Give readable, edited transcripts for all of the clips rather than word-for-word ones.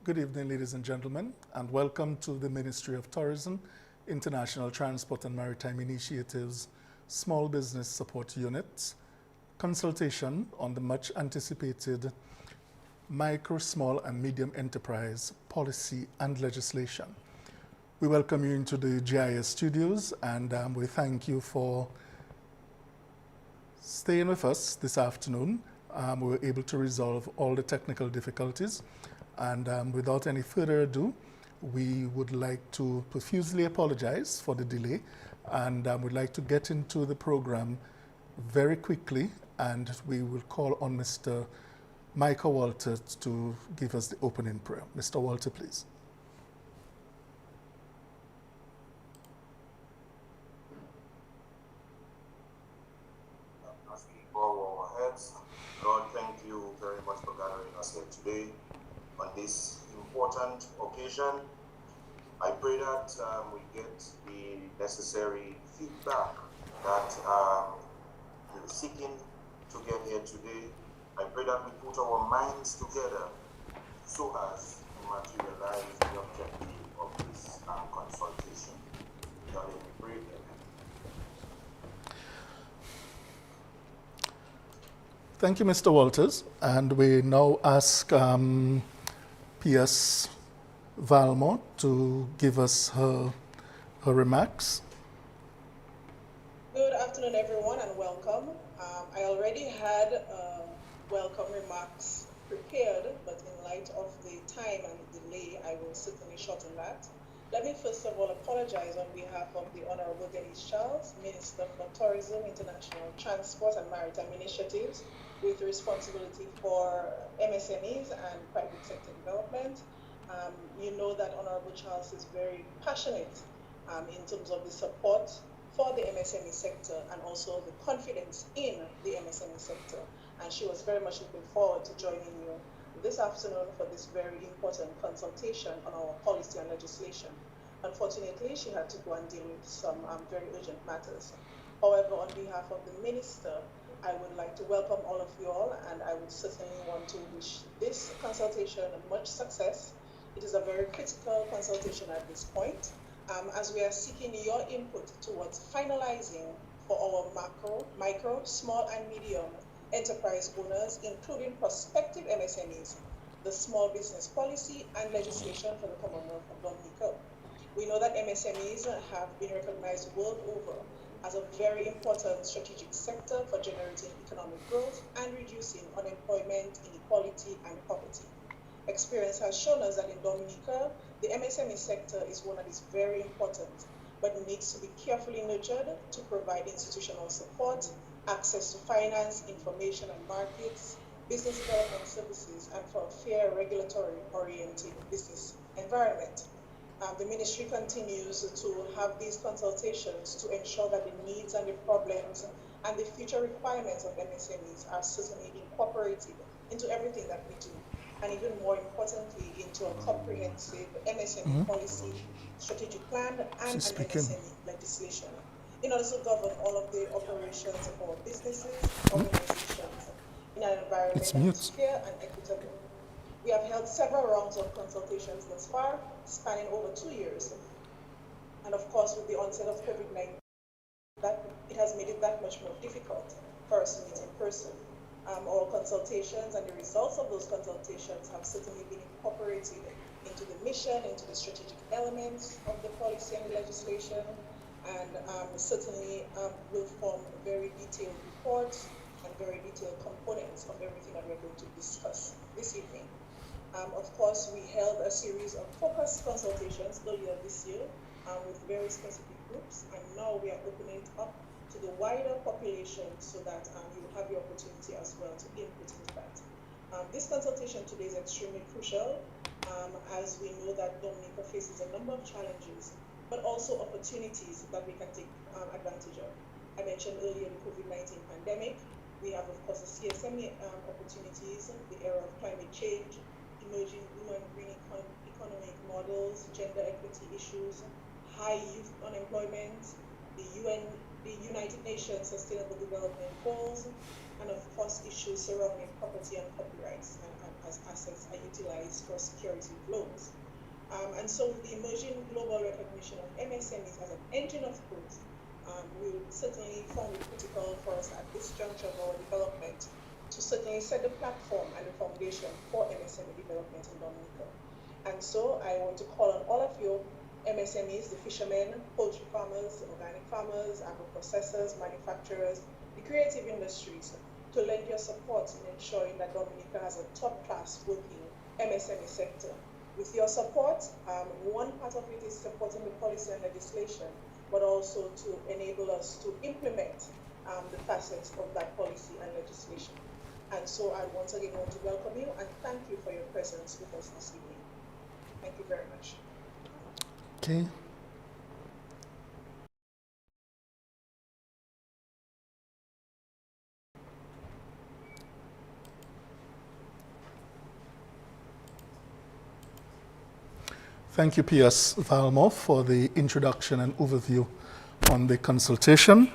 Good evening, ladies and gentlemen, and welcome to the Ministry of Tourism, International Transport and Maritime Initiatives, Small Business Support Units, consultation on the much anticipated micro, small, and medium enterprise policy and legislation. We welcome you into the GIS studios, and we thank you for staying with us this afternoon. We were able to resolve all the technical difficulties. And without any further ado, we would like to profusely apologize for the delay, and we'd like to get into the program very quickly, and we will call on Mr. Michael Walter to give us the opening prayer. Mr. Walter, please. As we bow our heads, Lord, thank you very much for gathering us here today. On this important occasion, I pray that we get the necessary feedback that we're seeking to get here today. I pray that we put our minds together so as to materialize the objective of this consultation. In your name we pray. Amen. Thank you, Mr. Walters. And we now ask P.S. Valmont to give us her remarks. Good afternoon, everyone, and welcome. I already had welcome remarks prepared, but in light of the time and the delay, I will certainly shorten that. Let me first of all apologize on behalf of the Honorable Denise Charles, Minister for Tourism, International Transport and Maritime Initiatives, with responsibility for MSMEs and private sector development. You know that Honorable Charles is very passionate in terms of the support for the MSME sector and also the confidence in the MSME sector. And she was very much looking forward to joining you this afternoon for this very important consultation on our policy and legislation. Unfortunately, she had to go and deal with some very urgent matters. However, on behalf of the Minister, I would like to welcome all of you all, and I would certainly want to wish this consultation much success. It is a very critical consultation at this point, as we are seeking your input towards finalizing for our micro, small, and medium enterprise owners, including prospective MSMEs, the small business policy and legislation for the Commonwealth of Dominica. We know that MSMEs have been recognized world over as a very important strategic sector for generating economic growth and reducing unemployment, inequality, and poverty. Experience has shown us that in Dominica, the MSME sector is one that is very important, but needs to be carefully nurtured to provide institutional support, access to finance, information and markets, business development services, and for a fair regulatory-oriented business environment. The ministry continues to have these consultations to ensure that the needs and the problems and the future requirements of MSMEs are certainly incorporated into everything that we do, and even more importantly, into a comprehensive MSME policy, strategic plan, and an MSME legislation in order to govern all of the operations of our businesses, organizations, in an environment that is fair and equitable. We have held several rounds of consultations thus far, spanning over 2 years. And of course, with the onset of COVID-19, it has made it that much more difficult for us to meet in person. Our consultations and the results of those consultations have certainly been incorporated into the mission, into the strategic elements of the policy and the legislation, and certainly will form very detailed reports and very detailed components of everything that we're going to discuss this evening. Of course, we held a series of focused consultations earlier this year with very specific groups, and now we are opening it up to the wider population so that you will have the opportunity as well to input into that. This consultation today is extremely crucial as we know that Dominica faces a number of challenges, but also opportunities that we can take advantage of. I mentioned earlier the COVID-19 pandemic. We have, of course, the CSME opportunities, the era of climate change, emerging blue and green economic models, gender equity issues, high youth unemployment, the United Nations Sustainable Development Goals, and of course issues surrounding property and copyrights and as assets are utilized for security flows. And so with the emerging global recognition of MSMEs as an engine of growth, we would certainly found it critical for us at this juncture of our development to certainly set the platform and the foundation for MSME development in Dominica. And so I want to call on all of you MSMEs, the fishermen, poultry farmers, organic farmers, agro-processors, manufacturers, the creative industries, to lend your support in ensuring that Dominica has a top-class working MSME sector. With your support, one part of it is supporting the policy and legislation, but also to enable us to implement the facets of that policy and legislation. And so I once again want to welcome you and thank you for your presence with us this evening. Thank you very much. Okay. Thank you, P.S. Valmore, for the introduction and overview on the consultation.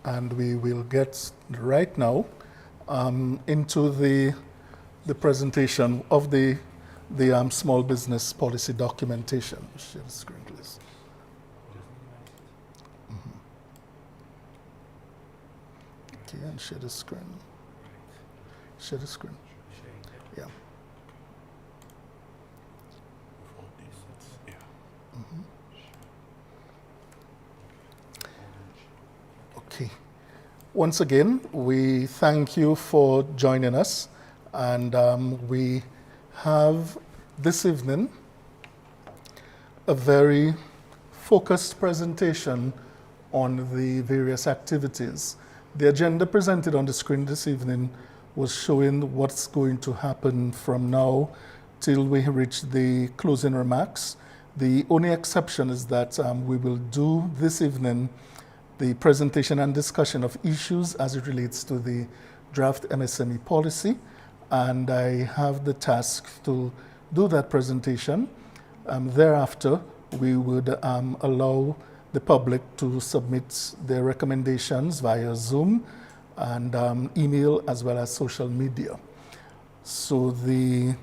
And we will get right now into the presentation of the small business policy documentation. Share the screen, please. Okay, and share the screen. Share the screen. Yeah. Okay. Once again, we thank you for joining us, and we have this evening a very focused presentation on the various activities. The agenda presented on the screen this evening was showing what's going to happen from now till we reach the closing remarks. The only exception is that we will do this evening the presentation and discussion of issues as it relates to the draft MSME policy, and I have the task to do that presentation. Thereafter, we would allow the public to submit their recommendations via Zoom and email as well as social media. So the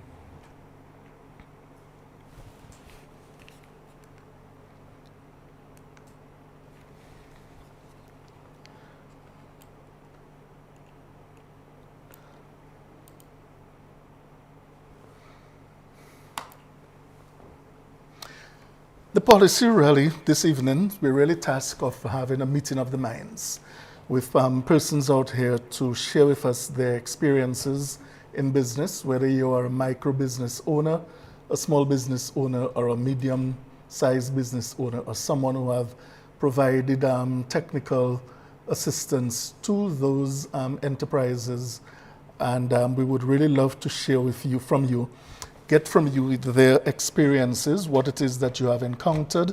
policy rally this evening, we're really tasked of having a meeting of the minds with persons out here to share with us their experiences in business, whether you are a micro business owner, a small business owner, or a medium-sized business owner, or someone who have provided technical assistance to those enterprises. And we would really love to share with you, get from you their experiences, what it is that you have encountered,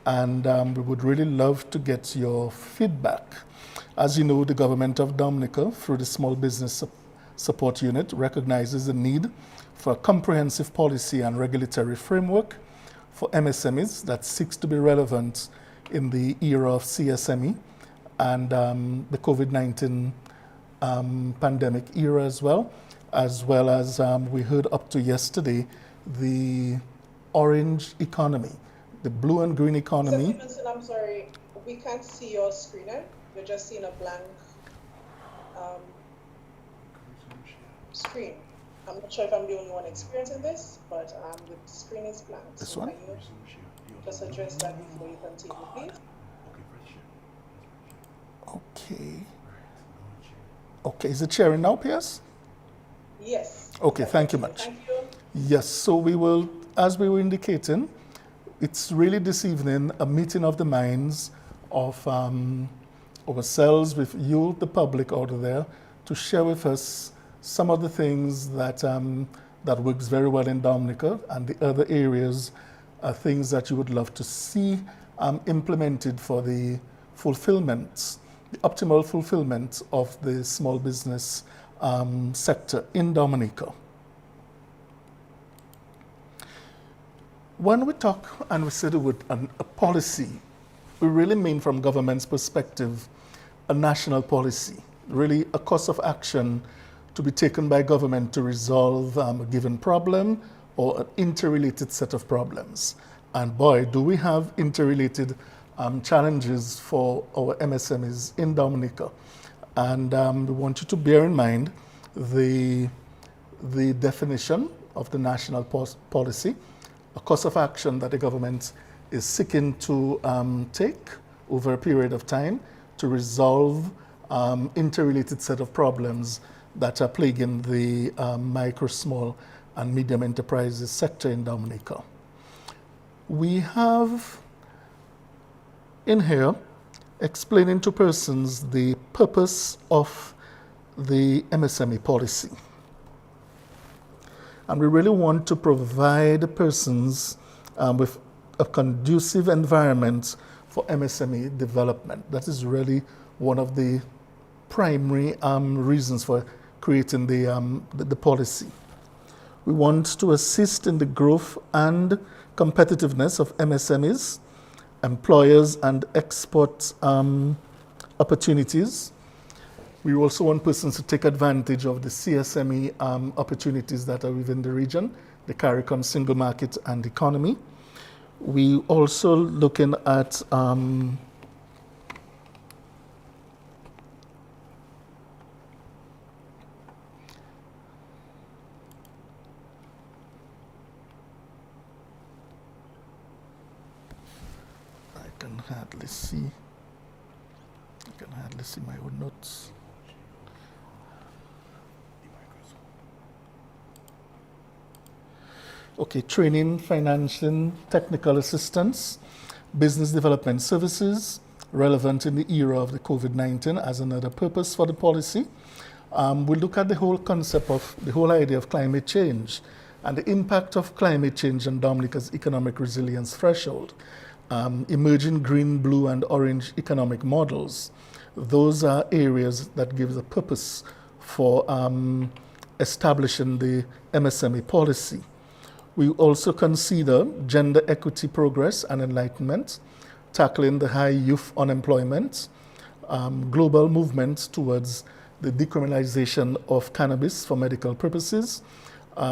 and we would really love to get your feedback. As you know, the government of Dominica, through the Small Business Support Unit, recognizes the need for a comprehensive policy and regulatory framework for MSMEs that seeks to be relevant in the era of CSME and the COVID-19 pandemic era as well as we heard up to yesterday, the orange economy, the blue and green economy. Stevenson, I'm sorry, we can't see your screener. You're just seeing a blank screen. I'm not sure if I'm the only one experiencing this, but the screen is blank. This so one? Can you just address that before you continue, please? Okay. Okay, is it sharing now, P.S.? Yes. Okay, thank you much. Thank you. Yes, so we will, as we were indicating, it's really this evening a meeting of the minds of ourselves with you, the public out there, to share with us some of the things that that works very well in Dominica, and the other areas are things that you would love to see implemented for the fulfillment, the optimal fulfillment of the small business sector in Dominica. When we talk and we say the word a policy, we really mean from government's perspective a national policy. really a course of action to be taken by government to resolve a given problem or an interrelated set of problems. And boy, do we have interrelated challenges for our MSMEs in Dominica. And we want you to bear in mind the definition of the national policy, a course of action that the government is seeking to take over a period of time to resolve interrelated set of problems that are plaguing the micro, small, and medium enterprises sector in Dominica. We have in here explaining to persons the purpose of the MSME policy. And we really want to provide persons with a conducive environment for MSME development. That is really one of the primary reasons for creating the policy. We want to assist in the growth and competitiveness of MSMEs, employers and export opportunities. We also want persons to take advantage of the CSME opportunities that are within the region, the CARICOM single market and economy. We also looking at I can hardly see my own notes. Okay, training, financing, technical assistance, business development services, relevant in the era of the COVID-19 as another purpose for the policy. We look at the whole concept of, the whole idea of climate change and the impact of climate change on Dominica's economic resilience threshold. Emerging green, blue, and orange economic models. Those are areas that give a purpose for establishing the MSME policy. We also consider gender equity progress and enlightenment, tackling the high youth unemployment, global movements towards the decriminalization of cannabis for medical purposes.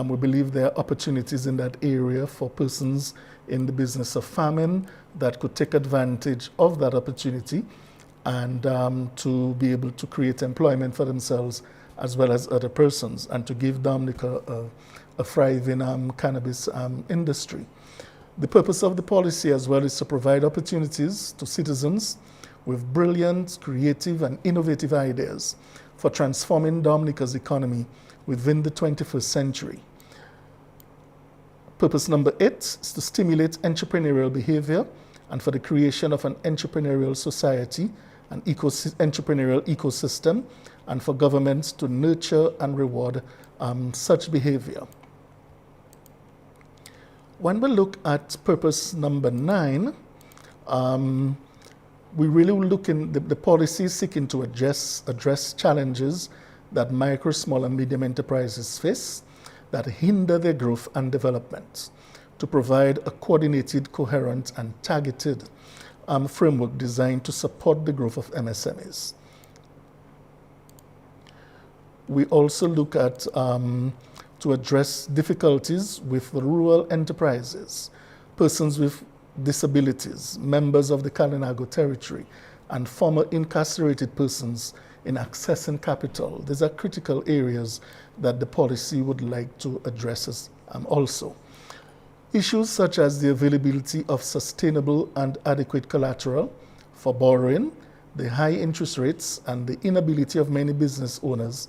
We believe there are opportunities in that area for persons in the business of farming that could take advantage of that opportunity and to be able to create employment for themselves as well as other persons, and to give Dominica a thriving cannabis industry. The purpose of the policy as well is to provide opportunities to citizens with brilliant, creative, and innovative ideas for transforming Dominica's economy within the 21st century. Purpose number 8 is to stimulate entrepreneurial behavior and for the creation of an entrepreneurial society, an entrepreneurial ecosystem, and for governments to nurture and reward such behavior. When we look at purpose number 9, we really look in the policy seeking to address challenges that micro, small, and medium enterprises face that hinder their growth and development, to provide a coordinated, coherent, and targeted framework designed to support the growth of MSMEs. We also look at to address difficulties with rural enterprises, persons with disabilities, members of the Kalinago territory, and former incarcerated persons in accessing capital. These are critical areas that the policy would like to address also. Issues such as the availability of sustainable and adequate collateral for borrowing, the high interest rates, and the inability of many business owners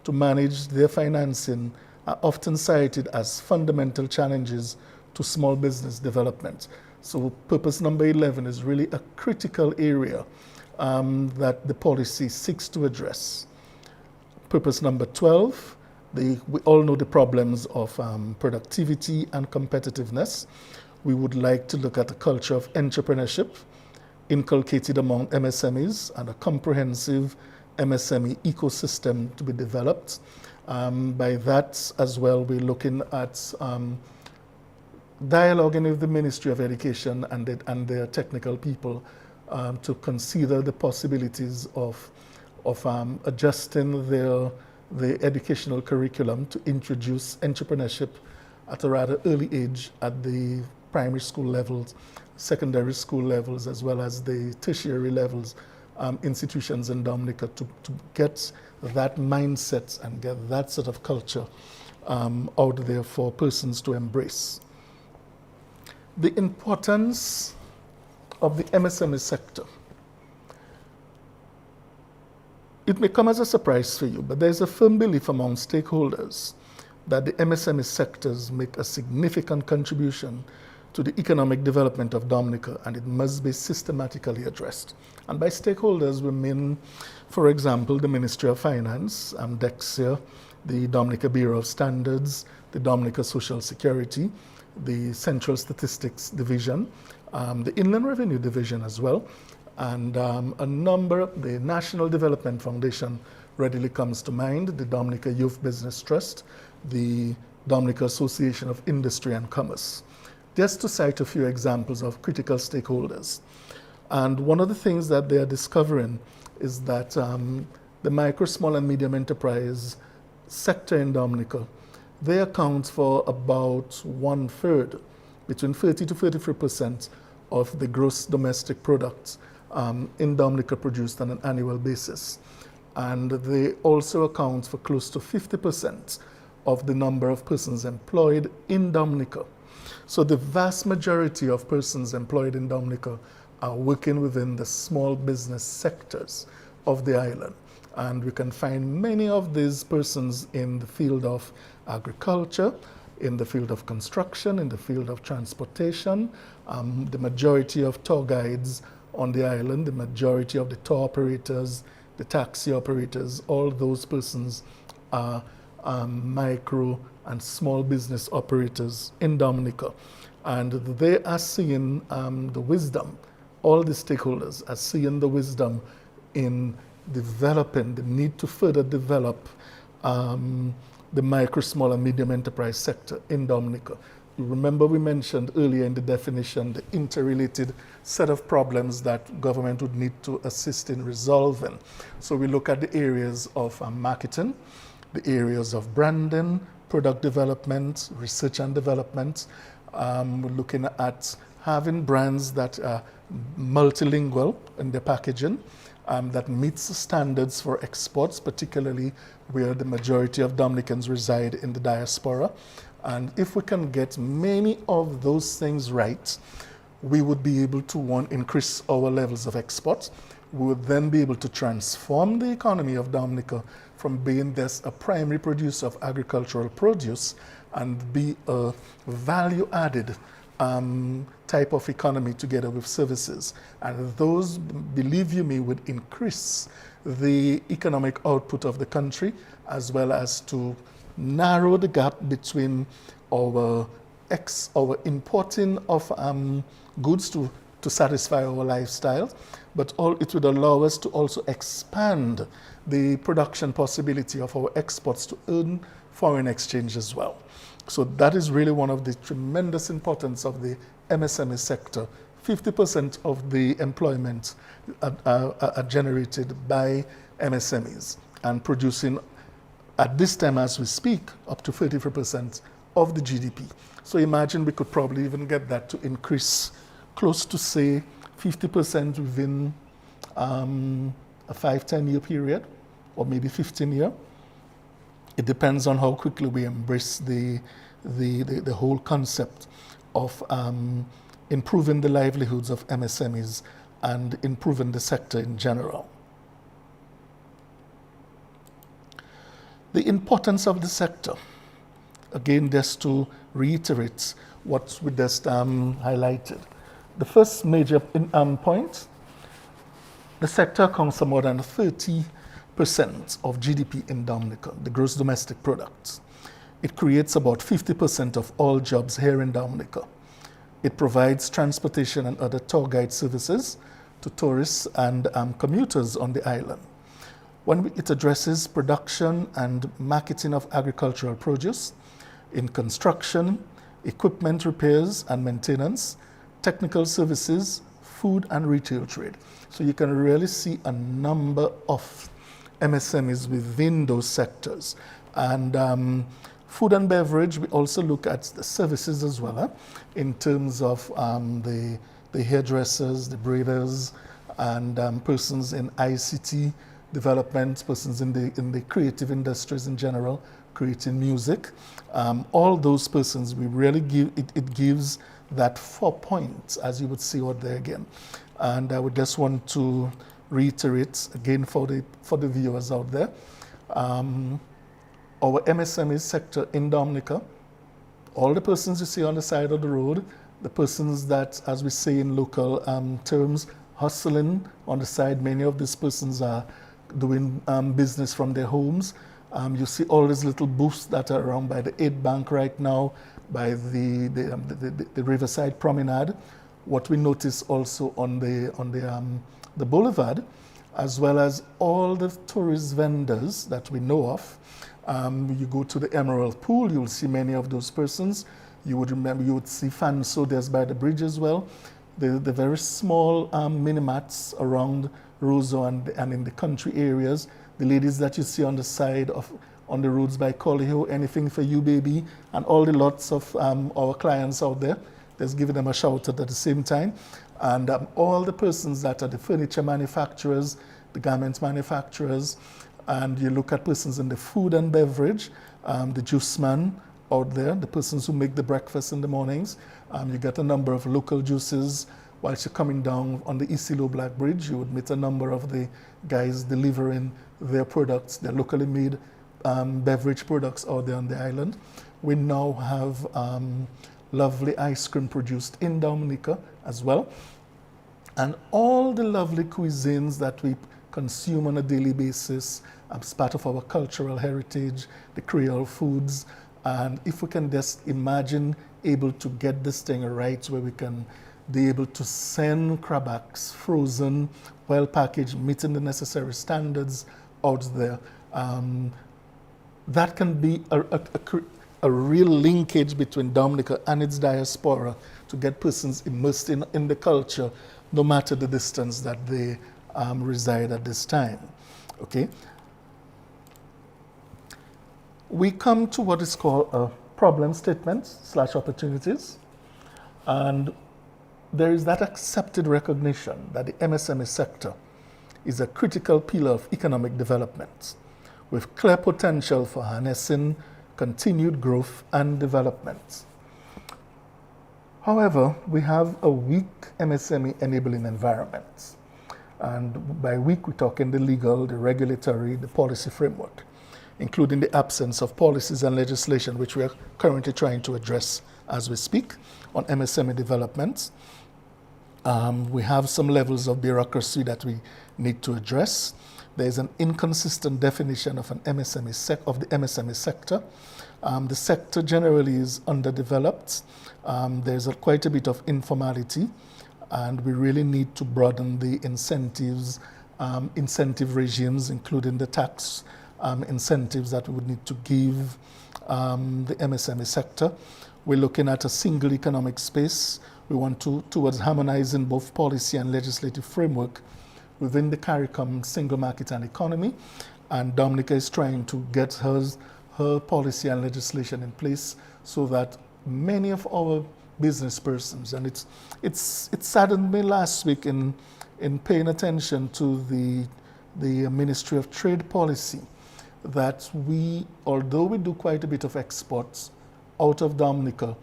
to manage their financing are often cited as fundamental challenges to small business development. So purpose number 11 is really a critical area that the policy seeks to address. Purpose number 12, we all know the problems of productivity and competitiveness. We would like to look at a culture of entrepreneurship inculcated among MSMEs and a comprehensive MSME ecosystem to be developed. By that as well, we're looking at dialoguing with the Ministry of Education and their technical people to consider the possibilities of of adjusting the educational curriculum to introduce entrepreneurship at a rather early age at the primary school levels, secondary school levels, as well as the tertiary levels, institutions in Dominica to get that mindset and get that sort of culture out there for persons to embrace. The importance of the Msme sector. It may come as a surprise for you, but there's a firm belief among stakeholders that the Msme sectors make a significant contribution to the economic development of Dominica, and it must be systematically addressed. And by stakeholders, we mean, for example, the Ministry of Finance, DEXIA, the Dominica Bureau of Standards, the Dominica Social Security, the Central Statistics Division, the Inland Revenue Division as well, and the National Development Foundation readily comes to mind, the Dominica Youth Business Trust, the Dominica Association of Industry and Commerce. Just to cite a few examples of critical stakeholders. And one of the things that they are discovering is that the micro, small, and medium enterprise sector in Dominica, they account for about 1/3, between 30 to 33% of the gross domestic product in Dominica produced on an annual basis. And they also account for close to 50% of the number of persons employed in Dominica. So the vast majority of persons employed in Dominica are working within the small business sectors of the island. And we can find many of these persons in the field of agriculture, in the field of construction, in the field of transportation. The majority of tour guides on the island, the majority of the tour operators, the taxi operators, all those persons are micro and small business operators in Dominica. And they are seeing the wisdom, all the stakeholders are seeing the wisdom in developing, the need to further develop the micro, small, and medium enterprise sector in Dominica. You remember we mentioned earlier in the definition the interrelated set of problems that government would need to assist in resolving. So we look at the areas of marketing, the areas of branding, product development, research and development. We're looking at having brands that are multilingual in their packaging, that meets the standards for exports, particularly where the majority of Dominicans reside in the diaspora. And if we can get many of those things right, we would be able to, one, increase our levels of exports. We would then be able to transform the economy of Dominica from being just a primary producer of agricultural produce and be a value-added type of economy together with services. And those, believe you me, would increase the economic output of the country, as well as to narrow the gap between our importing of goods to satisfy our lifestyle, but it would allow us to also expand the production possibility of our exports to earn foreign exchange as well. So that is really one of the tremendous importance of the Msme sector. 50% of the employment are generated by MSMEs and producing, at this time as we speak, up to 33% of the GDP. So imagine we could probably even get that to increase close to, say, 50% within a 5-10 year period, or maybe 15 year. It depends on how quickly we embrace the whole concept of improving the livelihoods of MSMEs and improving the sector in general. The importance of the sector, again, just to reiterate what we just highlighted. The first major point, the sector accounts for more than 30% of GDP in Dominica, the gross domestic product. It creates about 50% of all jobs here in Dominica. It provides transportation and other tour guide services to tourists and commuters on the island. It addresses production and marketing of agricultural produce in construction, equipment repairs and maintenance, technical services, food and retail trade. So you can really see a number of MSMEs within those sectors. And food and beverage, we also look at the services as well, in terms of the hairdressers, the braiders, and persons in ICT development, persons in the creative industries in general, creating music. All those persons, we really give, it gives that 4 points, as you would see out there again. And I would just want to reiterate again for the viewers out there. Our MSME sector in Dominica, all the persons you see on the side of the road, the persons that, as we say in local terms, hustling on the side, many of these persons are doing business from their homes. You see all these little booths that are around by the 8 Bank right now, by the Riverside Promenade. What we notice also on the boulevard, as well as all the tourist vendors that we know of. You go to the Emerald Pool, you'll see many of those persons. You would see fan sodas by the bridge as well. The very small mini mats around Roseau and in the country areas. The ladies that you see on the side on the roads by Colliho, anything for you, baby, and all the lots of our clients out there. Let's give them a shout out at the same time. And all the persons that are the furniture manufacturers, the garment manufacturers, and you look at persons in the food and beverage, the juice man out there, the persons who make the breakfast in the mornings. You get a number of local juices. Whilst you're coming down on the Isilo Black Bridge, you would meet a number of the guys delivering their products, their locally made beverage products out there on the island. We now have lovely ice cream produced in Dominica as well. And all the lovely cuisines that we consume on a daily basis as part of our cultural heritage, the Creole foods. And if we can just imagine able to get this thing right, where we can be able to send crabapes frozen, well packaged, meeting the necessary standards out there, that can be a real linkage between Dominica and its diaspora to get persons immersed in the culture, no matter the distance that they reside at this time. Okay. We come to what is called a problem statement / opportunities, and there is that accepted recognition that the MSME sector is a critical pillar of economic development with clear potential for harnessing continued growth and development. However, we have a weak MSME enabling environment. And by weak, we're talking the legal, the regulatory, the policy framework, including the absence of policies and legislation, which we are currently trying to address as we speak on MSME development. We have some levels of bureaucracy that we need to address. There's an inconsistent definition of the MSME sector. The sector generally is underdeveloped. There's quite a bit of informality, and we really need to broaden the incentives, incentive regimes, including the tax incentives that we would need to give the MSME sector. We're looking at a single economic space. We want towards harmonizing both policy and legislative framework within the CARICOM single market and economy. And Dominica is trying to get her policy and legislation in place so that many of our business persons, and it saddened me last week in paying attention to the Ministry of Trade policy, that although we do quite a bit of exports out of Dominica,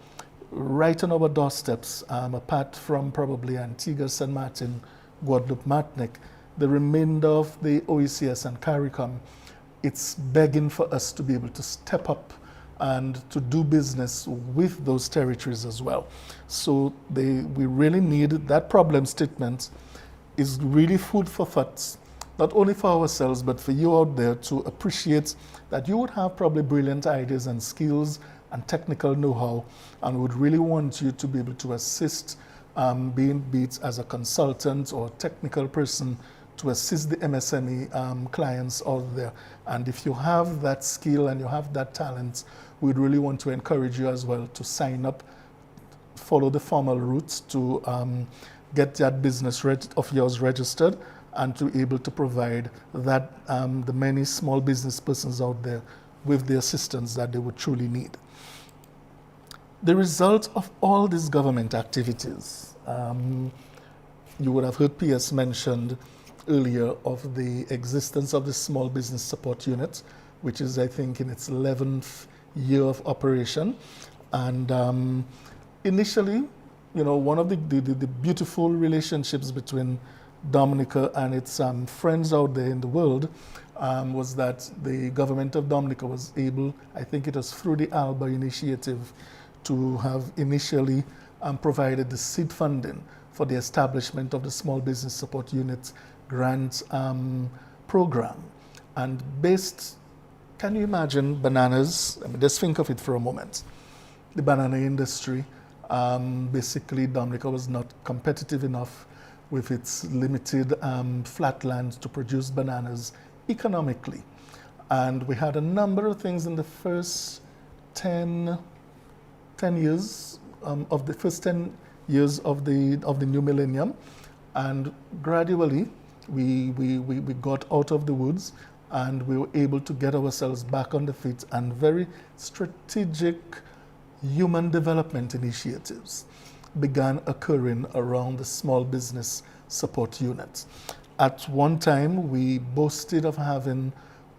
right on our doorsteps, apart from probably Antigua, St. Martin, Guadeloupe, Martinique, the remainder of the OECS and CARICOM, it's begging for us to be able to step up and to do business with those territories as well. So we really need that problem statement is really food for thought, not only for ourselves, but for you out there to appreciate that you would have probably brilliant ideas and skills and technical know-how, and would really want you to be able to assist, be it as a consultant or technical person, to assist the MSME clients out there. And if you have that skill and you have that talent, we'd really want to encourage you as well to sign up, follow the formal routes to get that business of yours registered, and to be able to provide that the many small business persons out there with the assistance that they would truly need. The result of all these government activities, you would have heard PS mentioned earlier of the existence of the Small Business Support Unit, which is, I think, in its 11th year of operation. And initially, one of the beautiful relationships between Dominica and its friends out there in the world was that the government of Dominica was able, I think it was through the ALBA initiative, to have initially provided the seed funding for the establishment of the Small Business Support Unit grant program. And can you imagine bananas? I mean, just think of it for a moment. The banana industry, basically Dominica was not competitive enough with its limited flatland to produce bananas economically. And we had a number of things in the first 10 years of the first 10 years of the new millennium, and gradually we got out of the woods and we were able to get ourselves back on the feet, and very strategic human development initiatives began occurring around the Small Business Support Unit. At one time, we boasted of having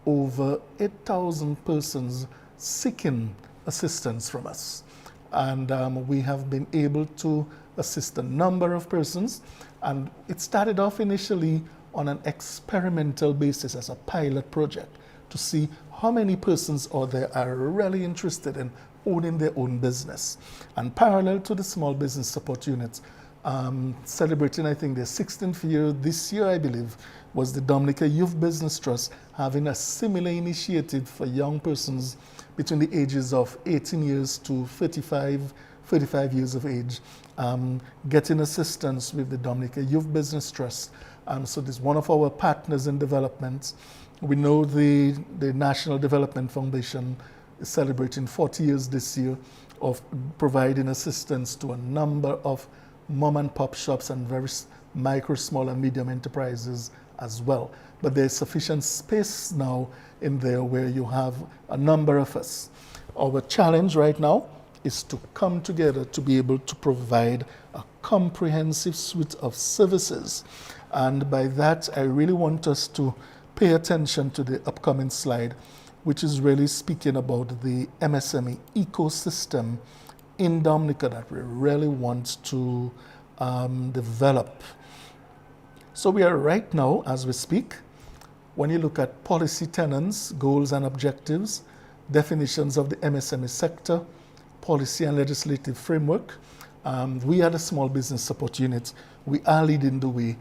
over 8,000 persons seeking assistance from us. And we have been able to assist a number of persons. And it started off initially on an experimental basis as a pilot project to see how many persons out there are really interested in owning their own business. And parallel to the Small Business Support Unit, celebrating, I think, their 16th year this year, I believe, was the Dominica Youth Business Trust having a similar initiative for young persons between the ages of 18 years to 35 years of age, getting assistance with the Dominica Youth Business Trust. So this is one of our partners in development. We know the National Development Foundation is celebrating 40 years this year of providing assistance to a number of mom and pop shops and very micro, small and medium enterprises as well. But there's sufficient space now in there where you have a number of us. Our challenge right now is to come together to be able to provide a comprehensive suite of services. And by that, I really want us to pay attention to the upcoming slide, which is really speaking about the MSME ecosystem in Dominica that we really want to develop. So we are right now, as we speak, when you look at policy tenets, goals and objectives, definitions of the MSM sector, policy and legislative framework, we are the Small Business Support Unit. We are leading the way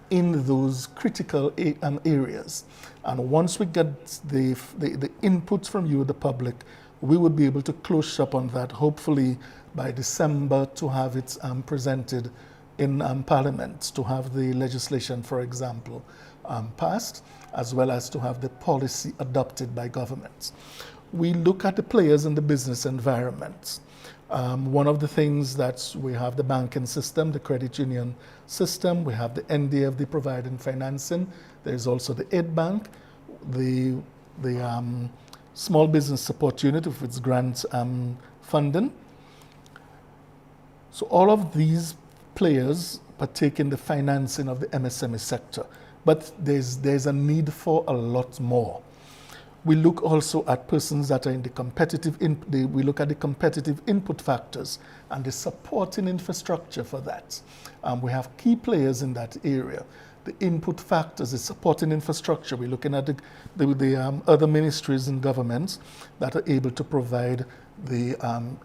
in those critical areas. And once we get the input from you, the public, we will be able to close shop on that, hopefully by December, to have it presented in Parliament, to have the legislation, for example, passed, as well as to have the policy adopted by governments. We look at the players in the business environment. One of the things that we have the banking system, the credit union system, we have the NDFD providing financing, there's also the Aid Bank, the Small Business Support Unit with its grant funding. So all of these players partake in the financing of the MSM sector, but there's a need for a lot more. We look also at persons that are in the competitive, we look at the competitive input factors and the supporting infrastructure for that. We have key players in that area. The input factors, the supporting infrastructure, we're looking at the other ministries and governments that are able to provide the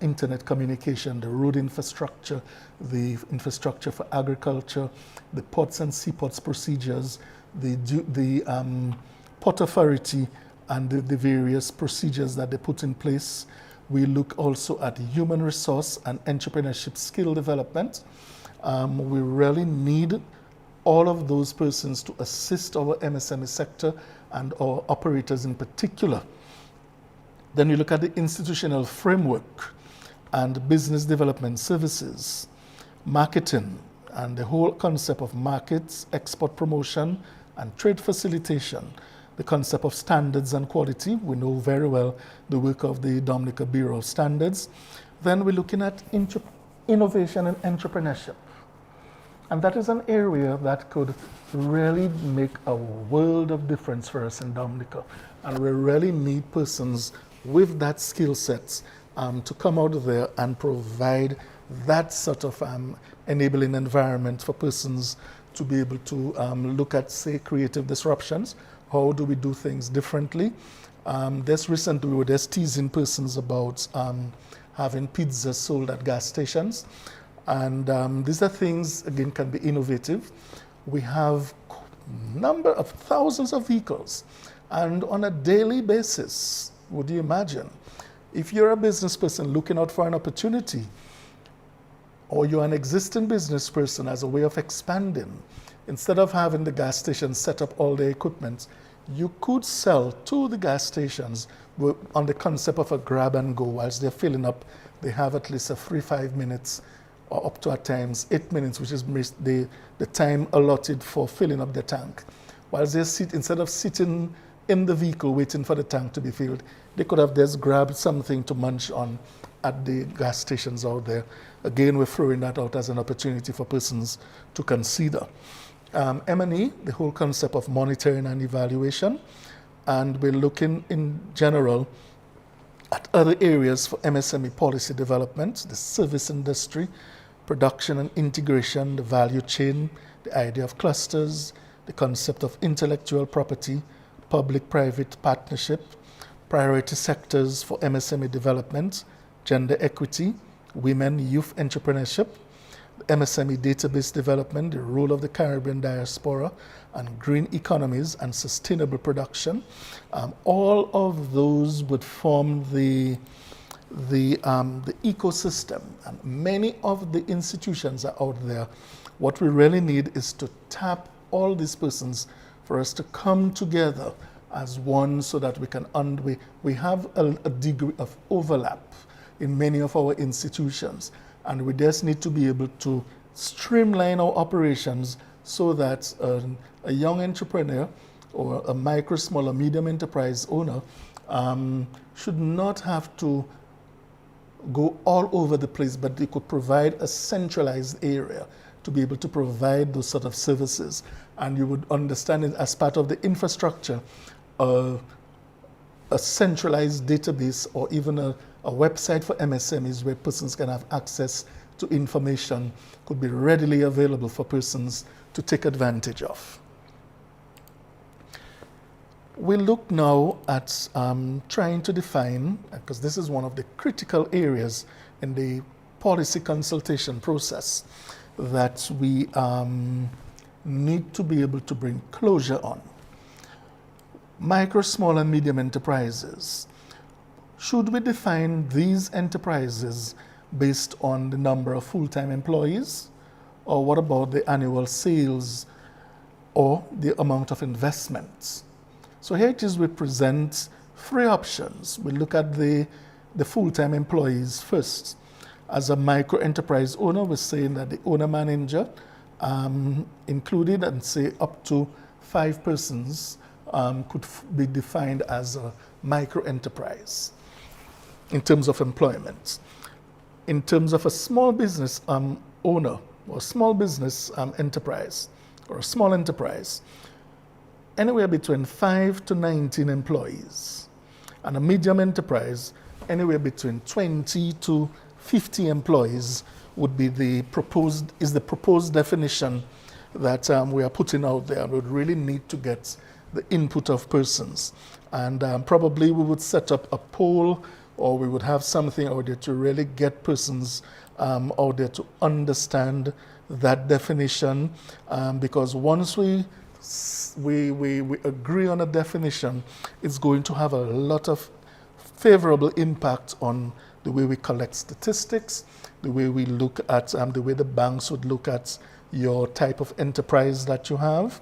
internet communication, the road infrastructure, the infrastructure for agriculture, the ports and seaports procedures, the port authority, and the various procedures that they put in place. We look also at human resource and entrepreneurship skill development. We really need all of those persons to assist our MSME sector and our operators in particular. Then we look at the institutional framework and business development services, marketing, and the whole concept of markets, export promotion, and trade facilitation, the concept of standards and quality. We know very well the work of the Dominica Bureau of Standards. Then we're looking at innovation and entrepreneurship. And that is an area that could really make a world of difference for us in Dominica. And we really need persons with that skill sets to come out there and provide that sort of enabling environment for persons to be able to look at, say, creative disruptions. How do we do things differently? This recently we were just teasing persons about having pizza sold at gas stations. And these are things, again, can be innovative. We have a number of thousands of vehicles. And on a daily basis, would you imagine, if you're a business person looking out for an opportunity, or you're an existing business person as a way of expanding, instead of having the gas stations set up all the equipment, you could sell to the gas stations on the concept of a grab and go. Whilst they're filling up, they have at least a 3-5 minutes or up to at times 8 minutes, which is the time allotted for filling up the tank. Whilst they sit, instead of sitting in the vehicle waiting for the tank to be filled, they could have just grabbed something to munch on at the gas stations out there. Again, we're throwing that out as an opportunity for persons to consider. M&E, the whole concept of monitoring and evaluation, and we're looking in general at other areas for MSME policy development, the service industry, production and integration, the value chain, the idea of clusters, the concept of intellectual property, public-private partnership, priority sectors for MSME development, gender equity, women, youth entrepreneurship, MSME database development, the role of the Caribbean diaspora, and green economies and sustainable production. All of those would form the ecosystem, and many of the institutions are out there. What we really need is to tap all these persons for us to come together as one, so that we have a degree of overlap in many of our institutions, and we just need to be able to streamline our operations so that a young entrepreneur or a micro, small, or medium enterprise owner should not have to go all over the place, but they could provide a centralized area to be able to provide those sort of services. And you would understand it as part of the infrastructure, a centralized database or even a website for MSMEs where persons can have access to information could be readily available for persons to take advantage of. We look now at trying to define, because this is one of the critical areas in the policy consultation process that we need to be able to bring closure on. Micro, small, and medium enterprises. Should we define these enterprises based on the number of full-time employees? Or what about the annual sales or the amount of investments? So here it is, we present three options. We look at the full-time employees first. As a micro enterprise owner, we're saying that the owner-manager included, and say up to 5 persons could be defined as a micro enterprise in terms of employment. In terms of a small business owner or small business enterprise or a small enterprise, anywhere between 5 to 19 employees. And a medium enterprise, anywhere between 20 to 50 employees would be the proposed definition that we are putting out there. We would really need to get the input of persons. And probably we would set up a poll, or we would have something out there to really get persons out there to understand that definition, because once we agree on a definition, it's going to have a lot of favorable impact on the way we collect statistics, the way we look at, the way the banks would look at your type of enterprise that you have.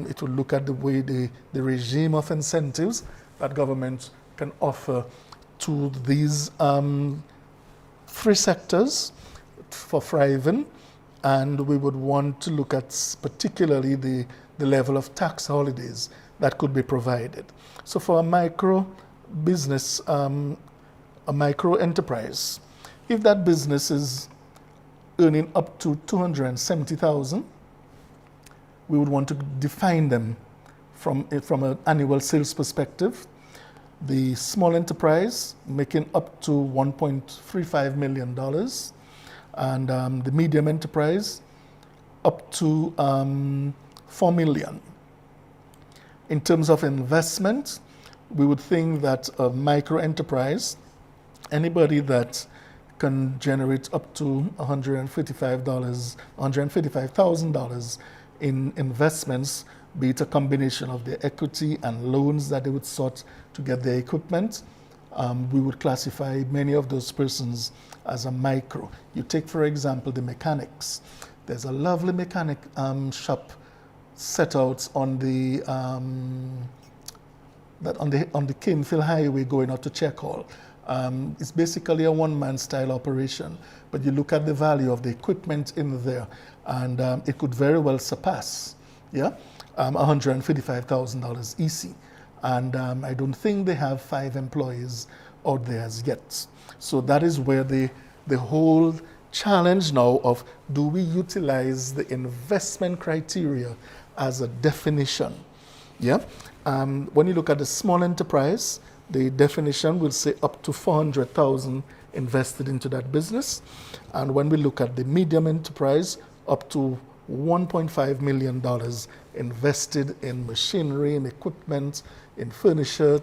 It will look at the way the regime of incentives that government can offer to these 3 sectors for thriving. And we would want to look at particularly the the level of tax holidays that could be provided. So for a micro business, a micro enterprise, if that business is earning up to 270,000, we would want to define them from an annual sales perspective. The small enterprise making up to $1.35 million, and the medium enterprise up to $4 million. In terms of investment, we would think that a micro enterprise, anybody that can generate up to $155,000 in investments, be it a combination of their equity and loans that they would sought to get their equipment, we would classify many of those persons as a micro. You take, for example, the mechanics. There's a lovely mechanic shop set out on the Canefield Highway going out to Checkhall. It's basically a one-man style operation, but you look at the value of the equipment in there, and it could very well surpass, $155,000 easy. And I don't think they have 5 employees out there as yet. So that is where the whole challenge now of, do we utilize the investment criteria as a definition? When you look at the small enterprise, the definition will say up to 400,000 invested into that business. And when we look at the medium enterprise, up to $1.5 million invested in machinery, in equipment, in furniture,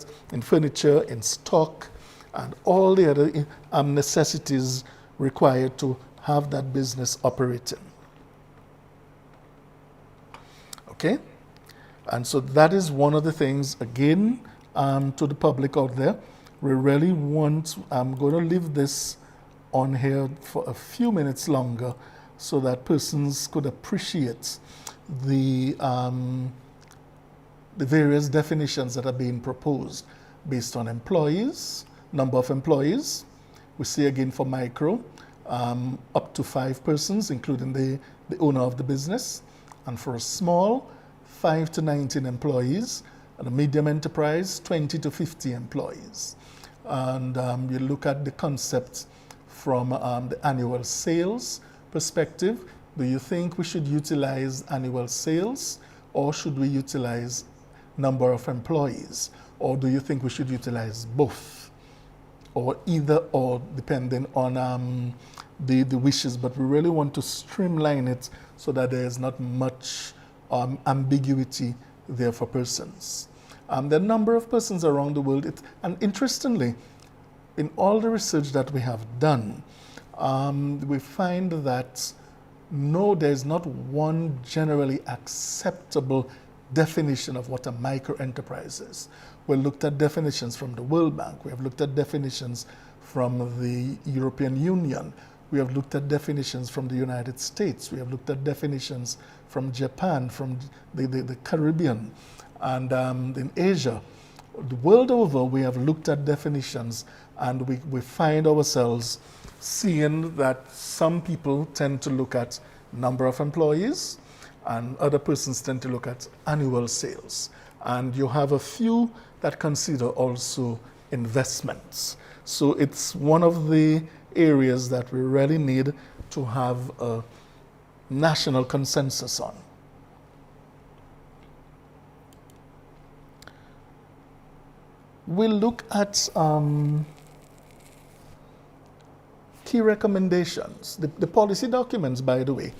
in stock, and all the other necessities required to have that business operating. Okay? And so that is one of the things, again, to the public out there. We really want, I'm going to leave this on here for a few minutes longer so that persons could appreciate the various definitions that are being proposed based on employees, number of employees. We see again for micro, up to 5 persons, including the owner of the business. And for a small, 5 to 19 employees, and a medium enterprise, 20 to 50 employees. And you look at the concept from the annual sales perspective. Do you think we should utilize annual sales, or should we utilize number of employees? Or do you think we should utilize both? Or either or, depending on the wishes, but we really want to streamline it so that there is not much ambiguity there for persons. There are a number of persons around the world, and interestingly, in all the research that we have done, we find that no, there's not one generally acceptable definition of what a micro-enterprise is. We looked at definitions from the World Bank. We have looked at definitions from the European Union. We have looked at definitions from the United States. We have looked at definitions from Japan, from the Caribbean, and in Asia. The world over, we have looked at definitions, and we find ourselves seeing that some people tend to look at number of employees, and other persons tend to look at annual sales. And you have a few that consider also investments. So it's one of the areas that we really need to have a national consensus on. We'll look at key recommendations. The policy documents, by the way,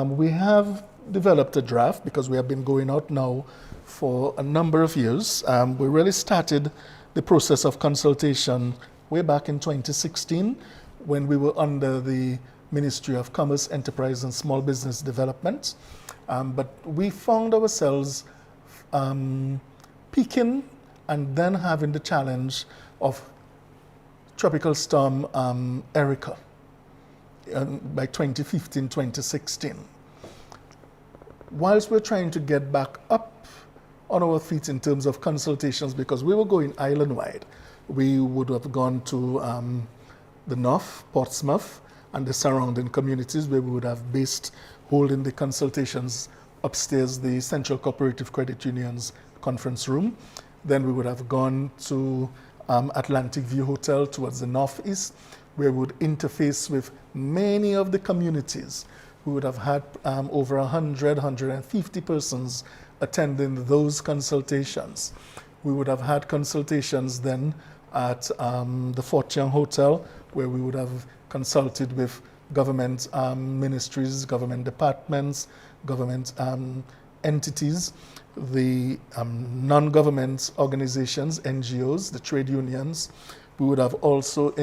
we have developed a draft because we have been going out now for a number of years. We really started the process of consultation way back in 2016 when we were under the Ministry of Commerce, Enterprise and Small Business Development. But we found ourselves peaking and then having the challenge of Tropical Storm Erica by 2015, 2016. Whilst we're trying to get back up on our feet in terms of consultations, because we were going island-wide, we would have gone to the north, Portsmouth, and the surrounding communities where we would have based holding the consultations upstairs the Central Cooperative Credit Union's conference room. Then we would have gone to Atlantic View Hotel towards the northeast, where we would interface with many of the communities. We would have had over 100, 150 persons attending those consultations. We would have had consultations then at the Fort Young Hotel, where we would have consulted with government ministries, government departments, government entities, the non-government organizations, NGOs, the trade unions. We would have also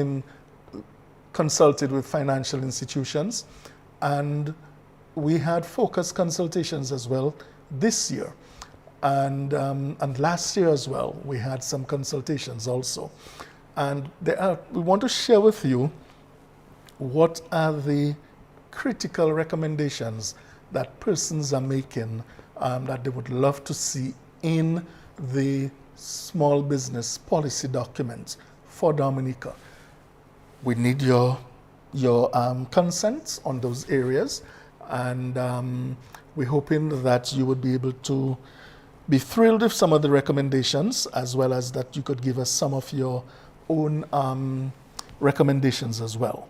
consulted with financial institutions, and we had focused consultations as well this year. And last year as well, we had some consultations also. And we want to share with you what are the critical recommendations that persons are making that they would love to see in the small business policy document for Dominica. We need your consent on those areas, and we're hoping that you would be able to be thrilled with some of the recommendations, as well as that you could give us some of your own recommendations as well.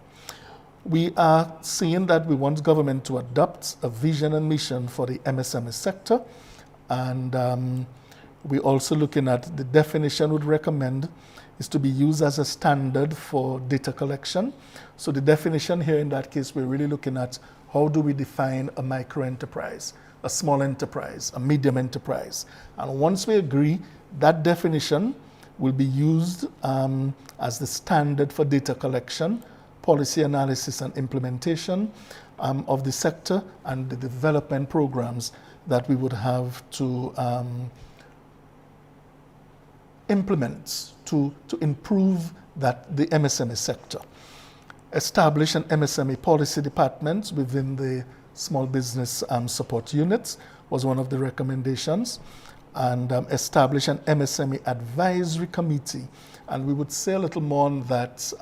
We are seeing that we want government to adopt a vision and mission for the Msm sector, and we're also looking at the definition we'd recommend is to be used as a standard for data collection. So the definition here in that case, we're really looking at how do we define a micro enterprise, a small enterprise, a medium enterprise. And once we agree, that definition will be used as the standard for data collection, policy analysis and implementation of the sector, and the development programs that we would have to implement to improve the MSME sector. Establish an MSME policy department within the small business support units was one of the recommendations, and establish an MSME advisory committee. And we would say a little more on that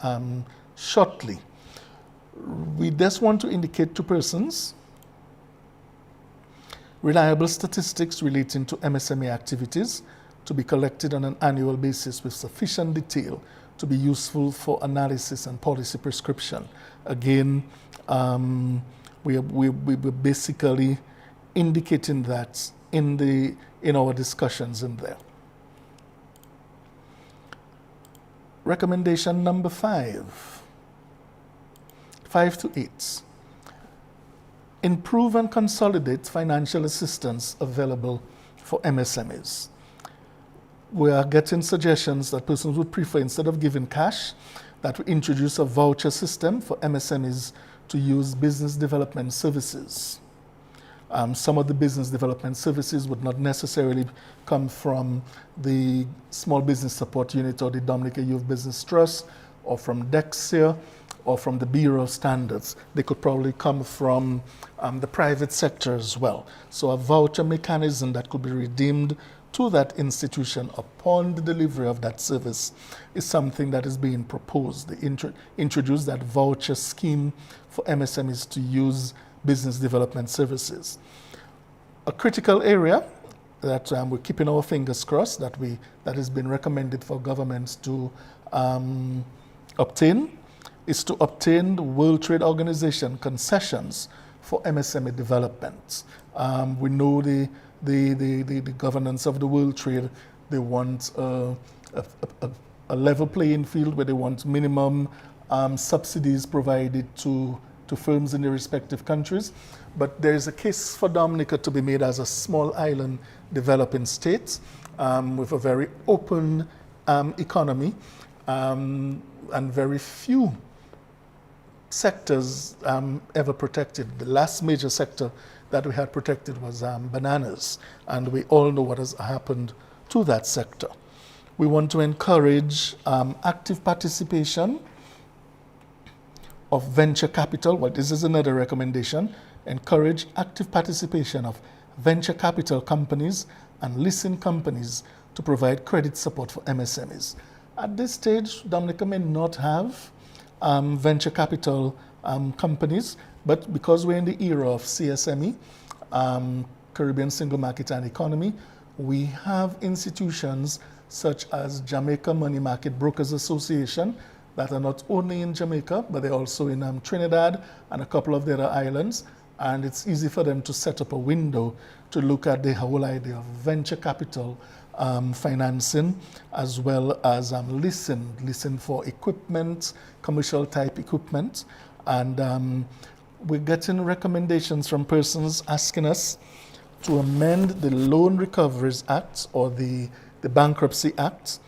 shortly. We just want to indicate to persons reliable statistics relating to MSME activities to be collected on an annual basis with sufficient detail to be useful for analysis and policy prescription. Again, we're basically indicating that in our discussions in there. Recommendation number 5 to 8. Improve and consolidate financial assistance available for MSMEs. We are getting suggestions that persons would prefer, instead of giving cash, that we introduce a voucher system for MSMEs to use business development services. Some of the business development services would not necessarily come from the Small Business Support Unit or the Dominica Youth Business Trust, or from Dexia, or from the Bureau of Standards. They could probably come from the private sector as well. So a voucher mechanism that could be redeemed to that institution upon the delivery of that service is something that is being proposed. They introduce that voucher scheme for MSMEs to use business development services. A critical area that we're keeping our fingers crossed that has been recommended for governments to obtain is to obtain the World Trade Organization concessions for MSME development. We know the governance of the World Trade. They want a level playing field where they want minimum subsidies provided to firms in their respective countries. But there is a case for Dominica to be made as a small island developing state with a very open economy and very few sectors ever protected. The last major sector that we had protected was bananas, and we all know what has happened to that sector. We want to encourage active participation of venture capital. Well, this is another recommendation. Encourage active participation of venture capital companies and leasing companies to provide credit support for MSMEs. At this stage, Dominica may not have venture capital companies, but because we're in the era of CSME, Caribbean single market and economy. We have institutions such as Jamaica Money Market Brokers Association that are not only in Jamaica, but they're also in Trinidad and a couple of the other islands. And it's easy for them to set up a window to look at the whole idea of venture capital financing, as well as listen for equipment, commercial type equipment. And we're getting recommendations from persons asking us to amend the Loan Recoveries Act or the Bankruptcy Act,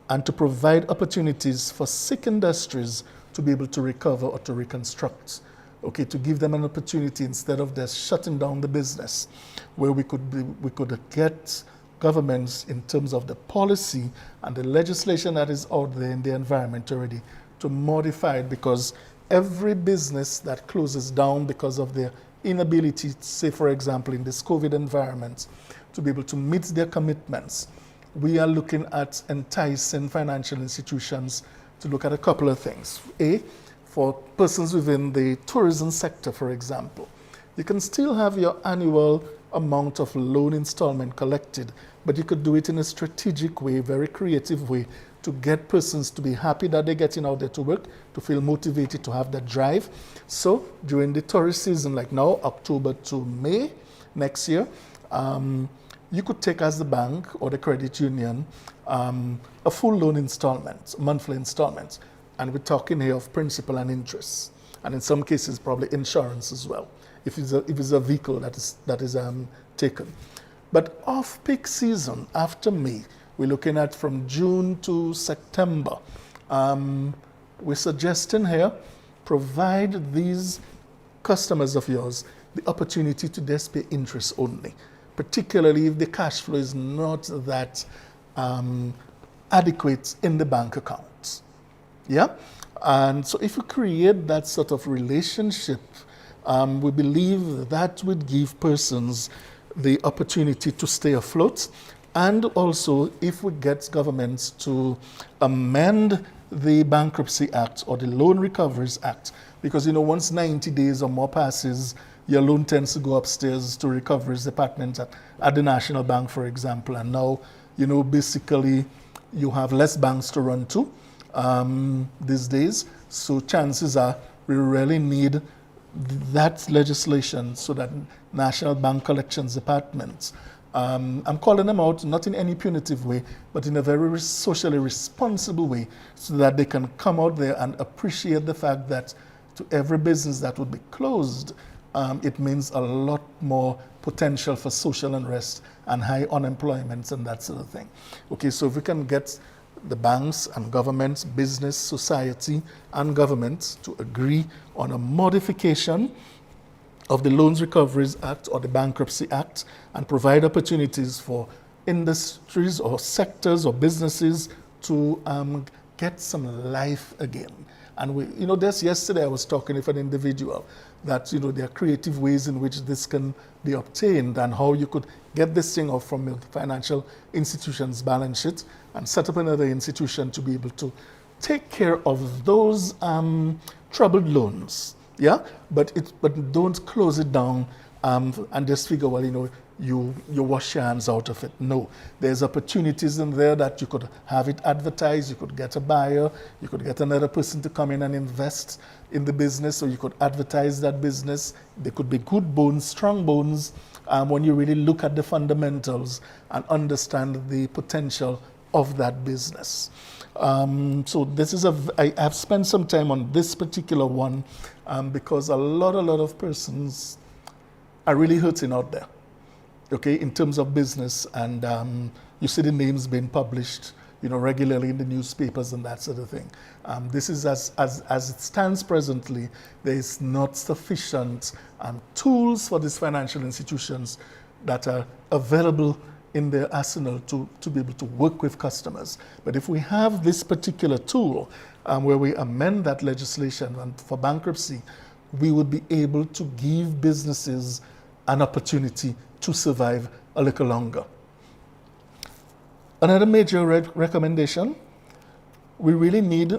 and to provide opportunities for sick industries to be able to recover or to reconstruct. Okay, to give them an opportunity instead of just shutting down the business, where we could get governments in terms of the policy and the legislation that is out there in the environment already to modify it, because every business that closes down because of their inability, say for example in this COVID environment, to be able to meet their commitments, we are looking at enticing financial institutions to look at a couple of things. A, for persons within the tourism sector, for example, you can still have your annual amount of loan installment collected, but you could do it in a strategic way, very creative way, to get persons to be happy that they're getting out there to work, to feel motivated, to have that drive. So during the tourist season, like now, October to May next year, you could take as the bank or the credit union a full loan installment, monthly installment. And we're talking here of principal and interest. And in some cases, probably insurance as well, if it's a vehicle that is taken. But off-peak season, after May, we're looking at from June to September. We're suggesting here, provide these customers of yours the opportunity to just pay interest only, particularly if the cash flow is not that adequate in the bank accounts. Yeah? And so if we create that sort of relationship, we believe that would give persons the opportunity to stay afloat. And also, if we get governments to amend the Bankruptcy Act or the Loan Recoveries Act, because once 90 days or more passes, your loan tends to go upstairs to recoveries department at the National Bank, for example. And now, basically, you have less banks to run to these days. So chances are we really need that legislation so that National Bank Collections Departments, I'm calling them out not in any punitive way, but in a very socially responsible way, so that they can come out there and appreciate the fact that to every business that would be closed, it means a lot more potential for social unrest and high unemployment and that sort of thing. Okay, so if we can get the banks and governments, business, society, and governments to agree on a modification of the Loans Recoveries Act or the Bankruptcy Act and provide opportunities for industries or sectors or businesses to get some life again. And just yesterday I was talking with an individual that there are creative ways in which this can be obtained and how you could get this thing off from the financial institution's balance sheet and set up another institution to be able to take care of those troubled loans. Yeah, but don't close it down and just figure, well, you wash your hands out of it. No, there's opportunities in there that you could have it advertised, you could get a buyer, you could get another person to come in and invest in the business, or you could advertise that business. There could be good bones, strong bones, when you really look at the fundamentals and understand the potential of that business. So this is I have spent some time on this particular one because a lot of persons are really hurting out there, okay, in terms of business. And you see the names being published, regularly in the newspapers and that sort of thing. This is as it stands presently, there is not sufficient tools for these financial institutions that are available in their arsenal to be able to work with customers. But if we have this particular tool where we amend that legislation and for bankruptcy, we would be able to give businesses an opportunity to survive a little longer. Another major recommendation, we really need,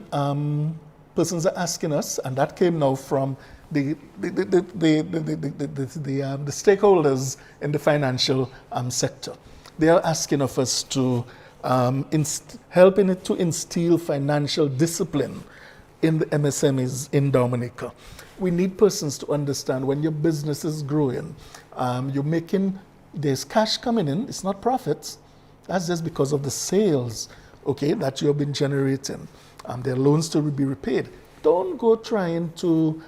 persons are asking us, and that came now from the stakeholders in the financial sector. They are asking of us to help in it to instill financial discipline in the MSMEs in Dominica. We need persons to understand when your business is growing, there's cash coming in, it's not profits. That's just because of the sales, okay, that you've been generating. There are loans to be repaid. Don't go trying to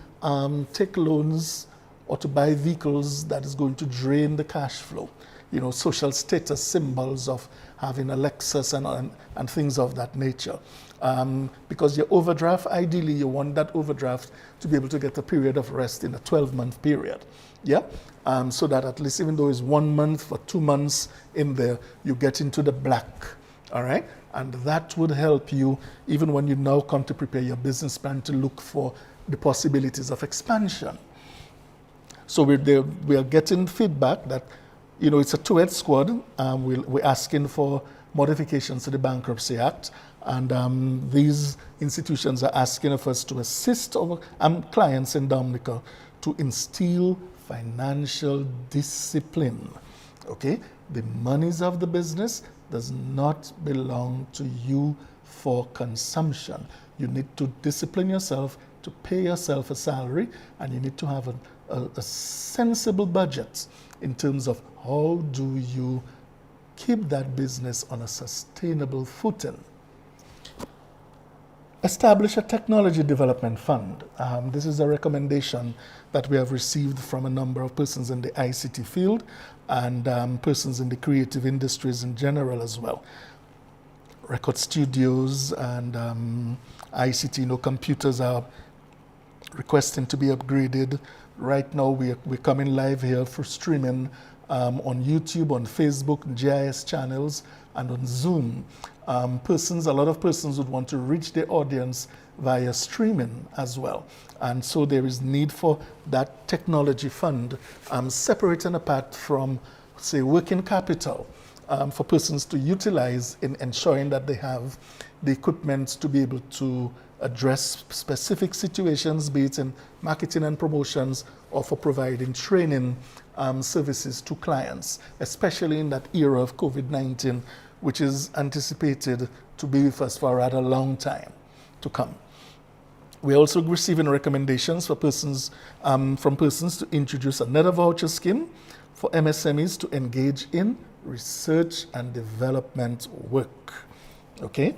take loans or to buy vehicles that is going to drain the cash flow. You know, social status symbols of having a Lexus and things of that nature. Because your overdraft, ideally you want that overdraft to be able to get a period of rest in a 12-month period. Yeah? So that at least even though it's 1 month for 2 months in there, you get into the black. All right? And that would help you even when you now come to prepare your business plan to look for the possibilities of expansion. So we are getting feedback that, you know, it's a two-head squad. We're asking for modifications to the Bankruptcy Act. And these institutions are asking of us to assist our clients in Dominica to instill financial discipline. Okay? The monies of the business does not belong to you for consumption. You need to discipline yourself to pay yourself a salary, and you need to have a sensible budget in terms of how do you keep that business on a sustainable footing. Establish a technology development fund. This is a recommendation that we have received from a number of persons in the ICT field and persons in the creative industries in general as well. Record studios and ICT, you know, computers are requesting to be upgraded. Right now we're coming live here for streaming on YouTube, on Facebook, GIS channels, and on Zoom. A lot of persons would want to reach their audience via streaming as well. And so there is need for that technology fund separate and apart from, say, working capital for persons to utilize in ensuring that they have the equipment to be able to address specific situations, be it in marketing and promotions or for providing training services to clients, especially in that era of COVID-19, which is anticipated to be with us for a rather long time to come. We're also receiving recommendations for persons, from persons to introduce another voucher scheme for MSMEs to engage in research and development work. Okay?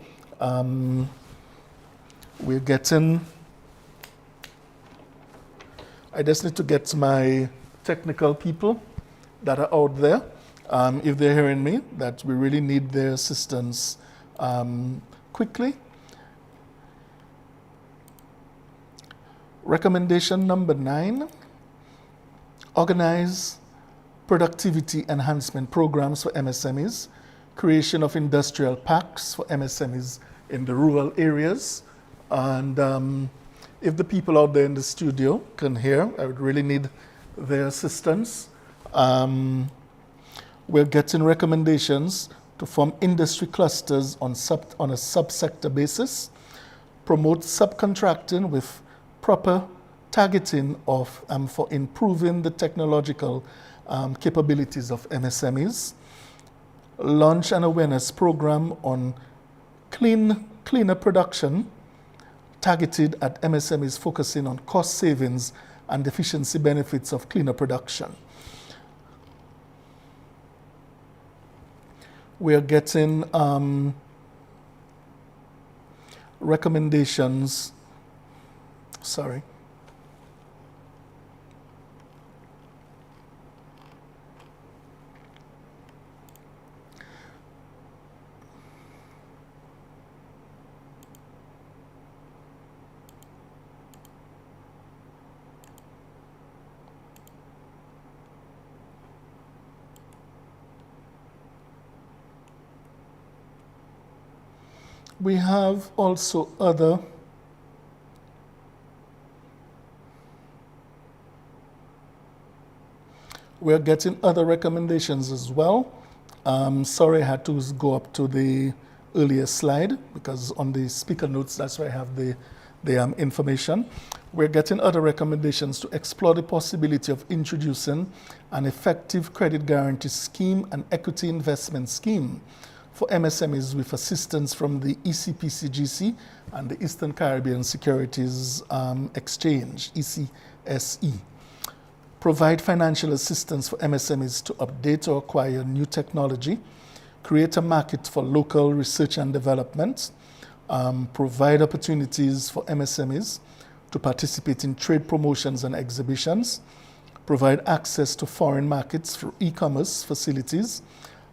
We're getting, I just need to get my technical people that are out there, if they're hearing me, that we really need their assistance quickly. Recommendation number 9, organize productivity enhancement programs for MSMEs, creation of industrial parks for MSMEs in the rural areas. And if the people out there in the studio can hear, I would really need their assistance. We're getting recommendations to form industry clusters on a subsector basis, promote subcontracting with proper targeting of for improving the technological capabilities of MSMEs, launch an awareness program on cleaner production targeted at MSMEs focusing on cost savings and efficiency benefits of cleaner production. We are getting recommendations, sorry. We have also other we're getting other recommendations as well. Sorry, I had to go up to the earlier slide because on the speaker notes, that's where I have the the information. We're getting other recommendations to explore the possibility of introducing an effective credit guarantee scheme and equity investment scheme for MSMEs with assistance from the ECPCGC and the Eastern Caribbean Securities Exchange, ECSE. Provide financial assistance for MSMEs to update or acquire new technology, create a market for local research and development, provide opportunities for MSMEs to participate in trade promotions and exhibitions, provide access to foreign markets through e-commerce facilities,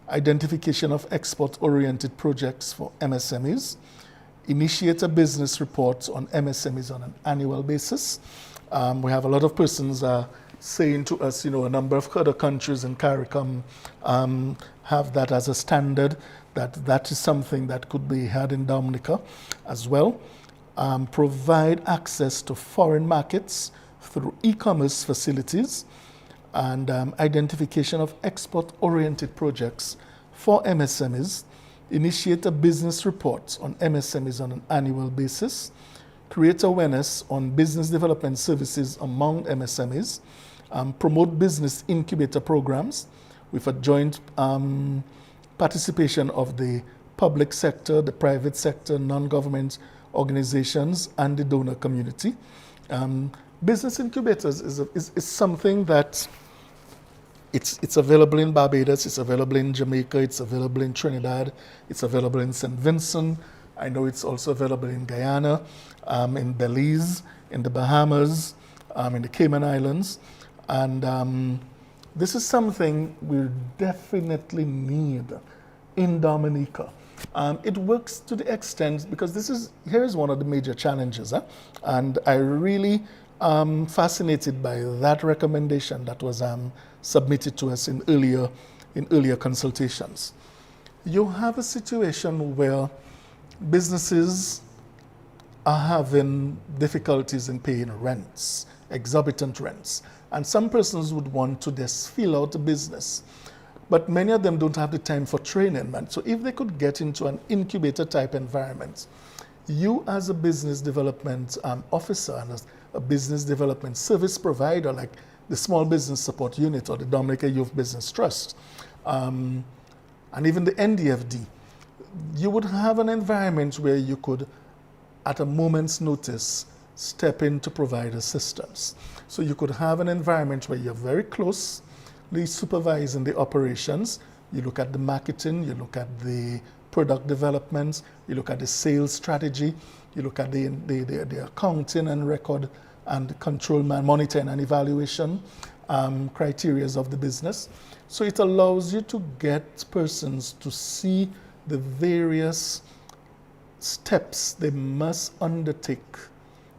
identification of export-oriented projects for MSMEs, initiate a business report on MSMEs on an annual basis. We have a lot of persons saying to us, a number of other countries in CARICOM have that as a standard, that is something that could be had in Dominica as well. Provide access to foreign markets through e-commerce facilities, and identification of export-oriented projects for MSMEs, initiate a business report on MSMEs on an annual basis, create awareness on business development services among MSMEs, promote business incubator programs with a joint participation of the public sector, the private sector, non-government organizations, and the donor community. Business incubators is something that it's available in Barbados, it's available in Jamaica, it's available in Trinidad, it's available in St. Vincent. I know it's also available in Guyana, in Belize, in the Bahamas, in the Cayman Islands. And this is something we definitely need in Dominica. It works to the extent, because here's one of the major challenges, and I really fascinated by that recommendation that was submitted to us in earlier consultations. You have a situation where businesses are having difficulties in paying rents, exorbitant rents, and some persons would want to just fill out a business, but many of them don't have the time for training, man. So if they could get into an incubator type environment, you as a business development officer and a business development service provider like the Small Business Support Unit or the Dominica Youth Business Trust, and even the NDFD, you would have an environment where you could, at a moment's notice, step in to provide assistance. So you could have an environment where you're very closely supervising the operations. You look at the marketing, you look at the product development, you look at the sales strategy, you look at the accounting and record and control, monitoring and evaluation criteria of the business. So it allows you to get persons to see the various steps they must undertake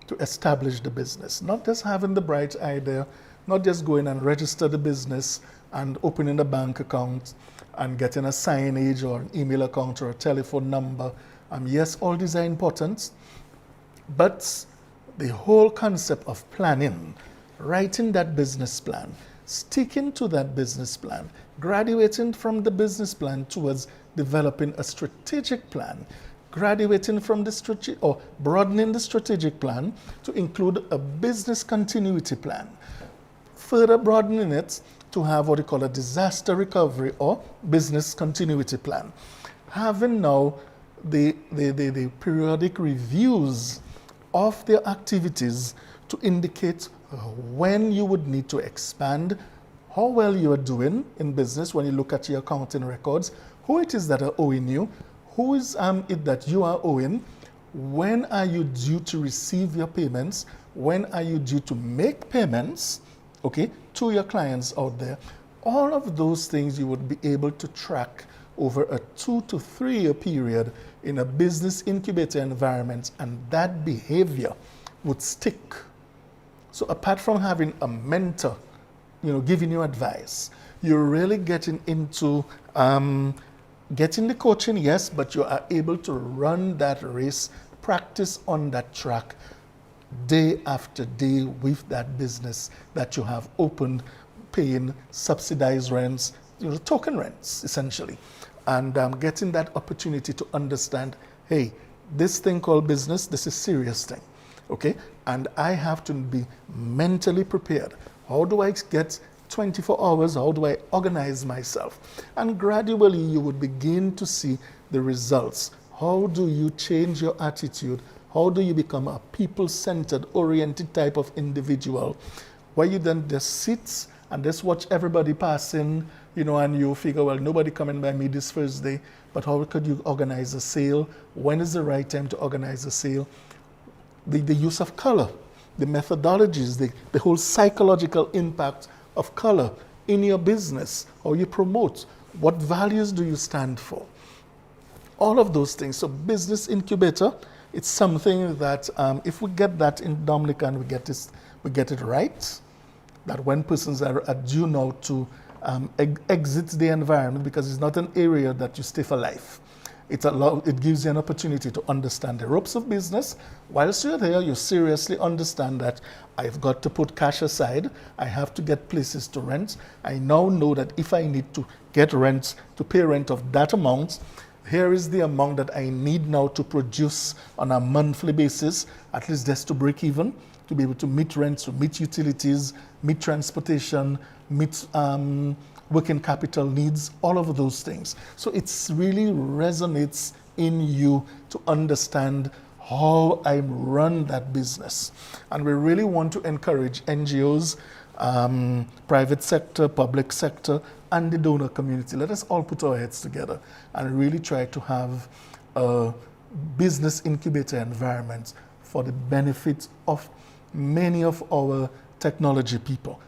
to establish the business. Not just having the bright idea, not just going and register the business and opening a bank account and getting a signage or an email account or a telephone number. Yes, all these are important, but the whole concept of planning, writing that business plan, sticking to that business plan, graduating from the business plan towards developing a strategic plan, graduating from the strategic or broadening the strategic plan to include a business continuity plan, further broadening it to have what we call a disaster recovery or business continuity plan. Having now the periodic reviews of their activities to indicate when you would need to expand, how well you are doing in business when you look at your accounting records, who it is that are owing you, who is it that you are owing, when are you due to receive your payments, when are you due to make payments, okay, to your clients out there. All of those things you would be able to track over a 2 to 3 year period in a business incubator environment, and that behavior would stick. So apart from having a mentor, giving you advice, you're really getting into getting the coaching, yes, but you are able to run that race, practice on that track day after day with that business that you have opened, paying subsidized rents, token rents essentially, and getting that opportunity to understand, hey, this thing called business, this is a serious thing. okay? And I have to be mentally prepared. How do I get 24 hours? How do I organize myself? And gradually you would begin to see the results. How do you change your attitude? How do you become a people-centered, oriented type of individual where you then just sit and just watch everybody passing, you know, and you figure, well, nobody coming by me this first day, but how could you organize a sale? When is the right time to organize a sale? The use of color, the methodologies, the whole psychological impact of color in your business, how you promote, what values do you stand for? All of those things. So business incubator, it's something that if we get that in Dominica and we get it right, that when persons are due now to exit the environment, because it's not an area that you stay for life. It gives you an opportunity to understand the ropes of business. Whilst you're there, you seriously understand that I've got to put cash aside. I have to get places to rent. I now know that if I need to get rent, to pay rent of that amount, here is the amount that I need now to produce on a monthly basis, at least just to break even, to be able to meet rents, to meet utilities, meet transportation, meet working capital needs, all of those things. So it's really resonates in you to understand how I run that business. And we really want to encourage NGOs, private sector, public sector, and the donor community. Let us all put our heads together and really try to have a business incubator environment for the benefit of many of our technology people.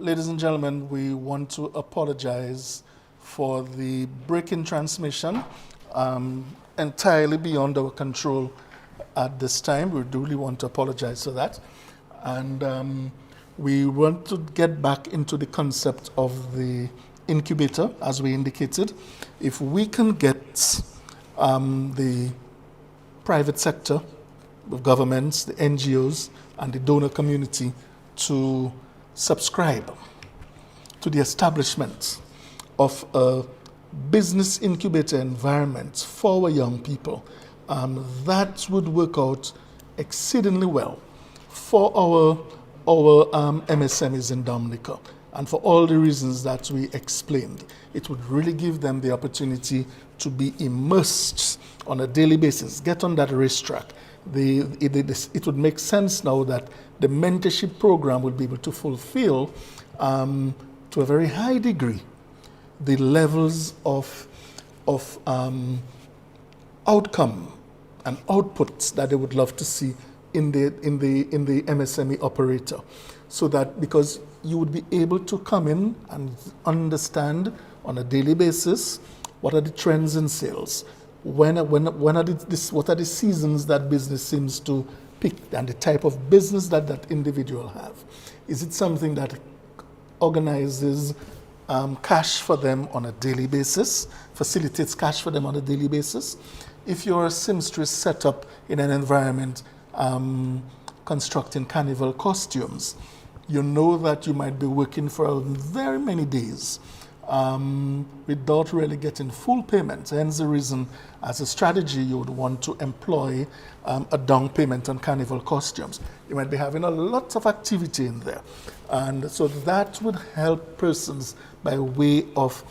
Ladies and gentlemen, we want to apologize for the break in transmission, entirely beyond our control at this time. We really want to apologize for that. And we want to get back into the concept of the incubator, as we indicated. If we can get the private sector, the governments, the NGOs, and the donor community to subscribe to the establishment of a business incubator environment for our young people, that would work out exceedingly well for our MSMEs in Dominica. And for all the reasons that we explained, it would really give them the opportunity to be immersed on a daily basis, get on that racetrack. It would make sense now that the mentorship program will be able to fulfill to a very high degree the levels of outcome and outputs that they would love to see in the MSME operator. So that, because you would be able to come in and understand on a daily basis what are the trends in sales, what are the seasons that business seems to pick, and the type of business that that individual have. Is it something that organizes cash for them on a daily basis, facilitates cash for them on a daily basis? If you're a seamstress set up in an environment constructing carnival costumes, you know that you might be working for very many days without really getting full payment. Hence the reason, as a strategy, you would want to employ a down payment on carnival costumes. You might be having a lot of activity in there. And so that would help persons by way of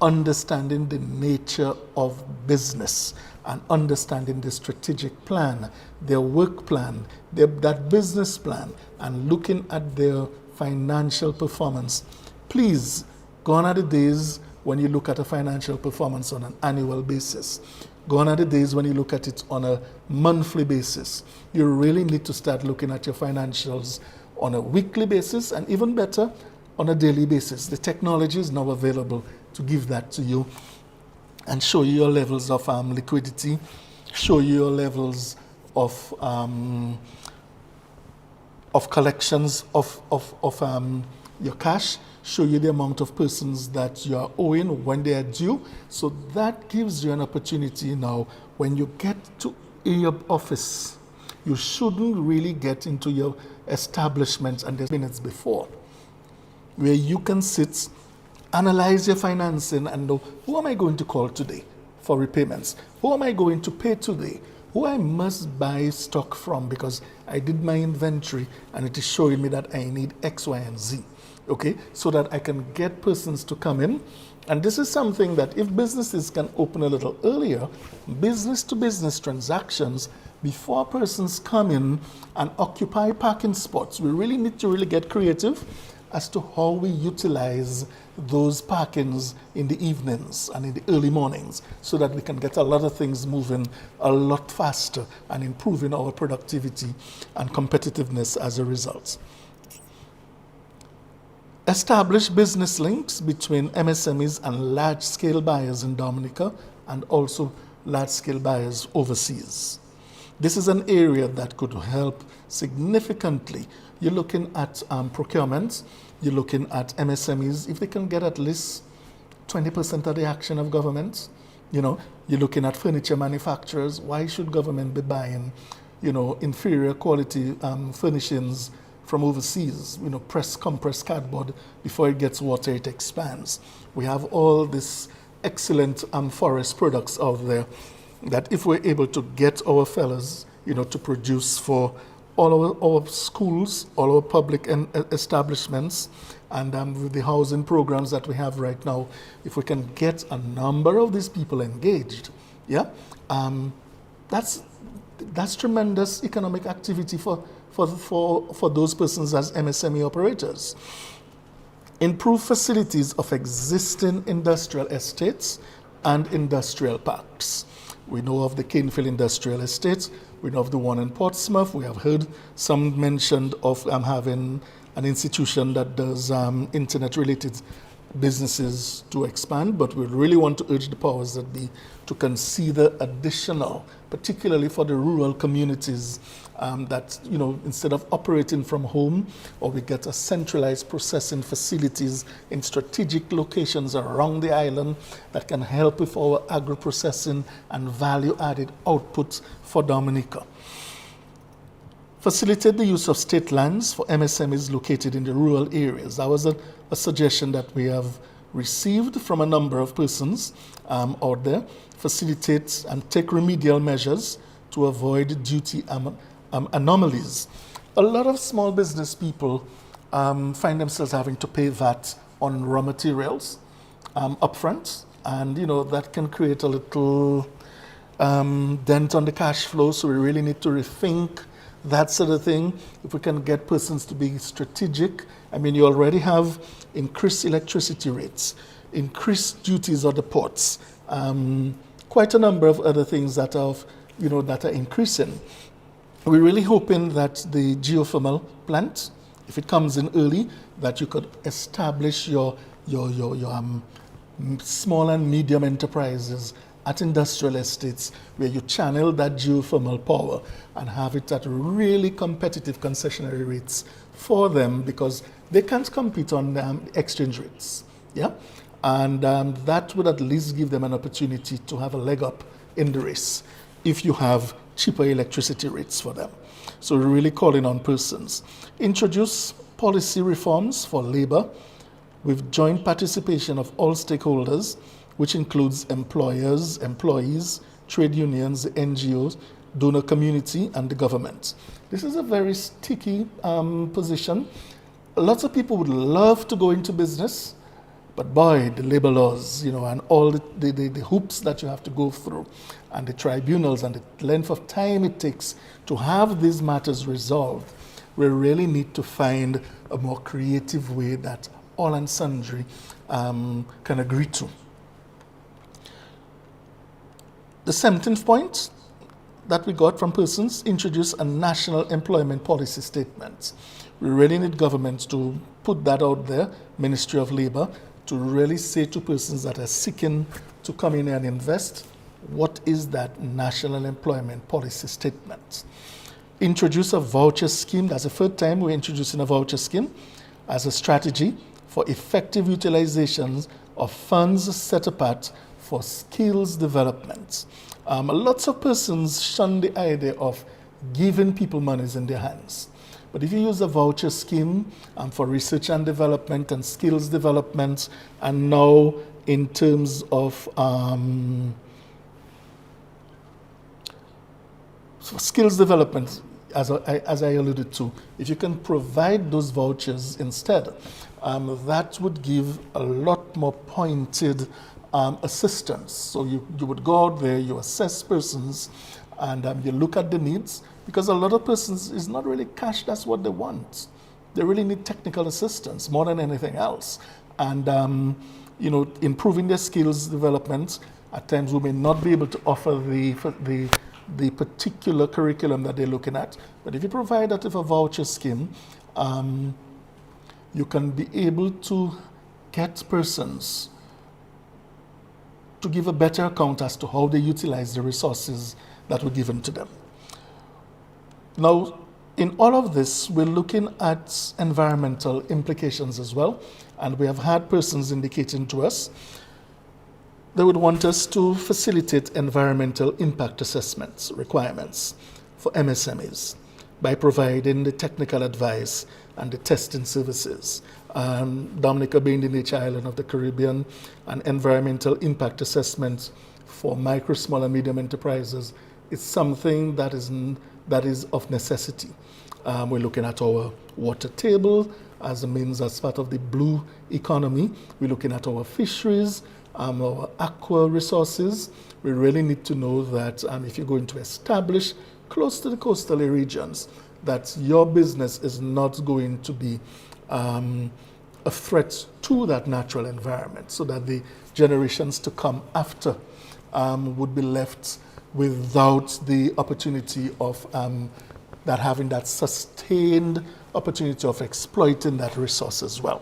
understanding the nature of business and understanding the strategic plan, their work plan, that business plan, and looking at their financial performance. Please, gone are the days when you look at a financial performance on an annual basis. Gone are the days when you look at it on a monthly basis. You really need to start looking at your financials on a weekly basis, and even better, on a daily basis. The technology is now available to give that to you and show you your levels of liquidity, show you your levels of collections of your cash, show you the amount of persons that you are owing when they are due. So that gives you an opportunity now, when you get to your office, you shouldn't really get into your establishment and the minutes before, where you can sit, analyze your financing and know, who am I going to call today for repayments? Who am I going to pay today? Who I must buy stock from because I did my inventory and it is showing me that I need X, Y, and Z. Okay, so that I can get persons to come in. And this is something that if businesses can open a little earlier, business to business transactions, before persons come in and occupy parking spots, we really need to really get creative as to how we utilize those parkings in the evenings and in the early mornings, so that we can get a lot of things moving a lot faster and improving our productivity and competitiveness as a result. Establish business links between MSMEs and large-scale buyers in Dominica, and also large-scale buyers overseas. This is an area that could help significantly. You're looking at procurement, you're looking at MSMEs, if they can get at least 20% of the action of government. You're looking at furniture manufacturers. Why should government be buying, inferior quality furnishings from overseas? Compressed cardboard, before it gets water, it expands. We have all this excellent forest products out there that if we're able to get our fellows, to produce for all our schools, all our public establishments, and with the housing programs that we have right now, if we can get a number of these people engaged, that's tremendous economic activity for those persons as MSME operators. Improve facilities of existing industrial estates and industrial parks. We know of the Canefield Industrial Estate. We know of the one in Portsmouth. We have heard some mentioned of having an institution that does internet-related businesses to expand, but we really want to urge the powers that be to consider additional, particularly for the rural communities, that, instead of operating from home, or we get a centralized processing facilities in strategic locations around the island that can help with our agro-processing and value-added output for Dominica. Facilitate the use of state lands for MSMEs located in the rural areas. That was a suggestion that we have received from a number of persons out there. Facilitate and take remedial measures to avoid duty anomalies. A lot of small business people find themselves having to pay VAT on raw materials upfront, and that can create a little dent on the cash flow. So we really need to rethink that sort of thing. If we can get persons to be strategic, you already have increased electricity rates, increased duties on the ports, quite a number of other things that are increasing. We're really hoping that the geothermal plant, if it comes in early, that you could establish your small and medium enterprises at industrial estates where you channel that geothermal power and have it at really competitive concessionary rates for them, because they can't compete on exchange rates. Yeah, and that would at least give them an opportunity to have a leg up in the race if you have cheaper electricity rates for them. So we're really calling on persons. Introduce policy reforms for labor with joint participation of all stakeholders, which includes employers, employees, trade unions, NGOs, donor community, and the government. This is a very sticky position. Lots of people would love to go into business, but boy, the labor laws, and all the hoops that you have to go through, and the tribunals, and the length of time it takes to have these matters resolved, we really need to find a more creative way that all and sundry can agree to. The 17th point that we got from persons: introduce a national employment policy statement. We really need government to put that out there, Ministry of Labor, to really say to persons that are seeking to come in and invest, what is that national employment policy statement? Introduce a voucher scheme. That's the third time we're introducing a voucher scheme as a strategy for effective utilization of funds set apart for skills development. Lots of persons shun the idea of giving people monies in their hands. But if you use a voucher scheme for research and development and skills development, and now in terms of skills development, as I alluded to, if you can provide those vouchers instead, that would give a lot more pointed assistance. So you would go out there, you assess persons, and you look at the needs, because a lot of persons is not really cash, that's what they want. They really need technical assistance more than anything else. And improving their skills development, at times we may not be able to offer the particular curriculum that they're looking at. But if you provide that with a voucher scheme, you can be able to get persons to give a better account as to how they utilize the resources that were given to them. Now, in all of this, we're looking at environmental implications as well, and we have had persons indicating to us they would want us to facilitate environmental impact assessments requirements for MSMEs by providing the technical advice and the testing services. Dominica being the nature island of the Caribbean, an environmental impact assessment for micro, small, and medium enterprises is something that is of necessity. We're looking at our water table as part of the blue economy. We're looking at our fisheries, our aqua resources. We really need to know that if you're going to establish close to the coastal regions, that your business is not going to be a threat to that natural environment, so that the generations to come after would be left without the opportunity of having that sustained opportunity of exploiting that resource as well.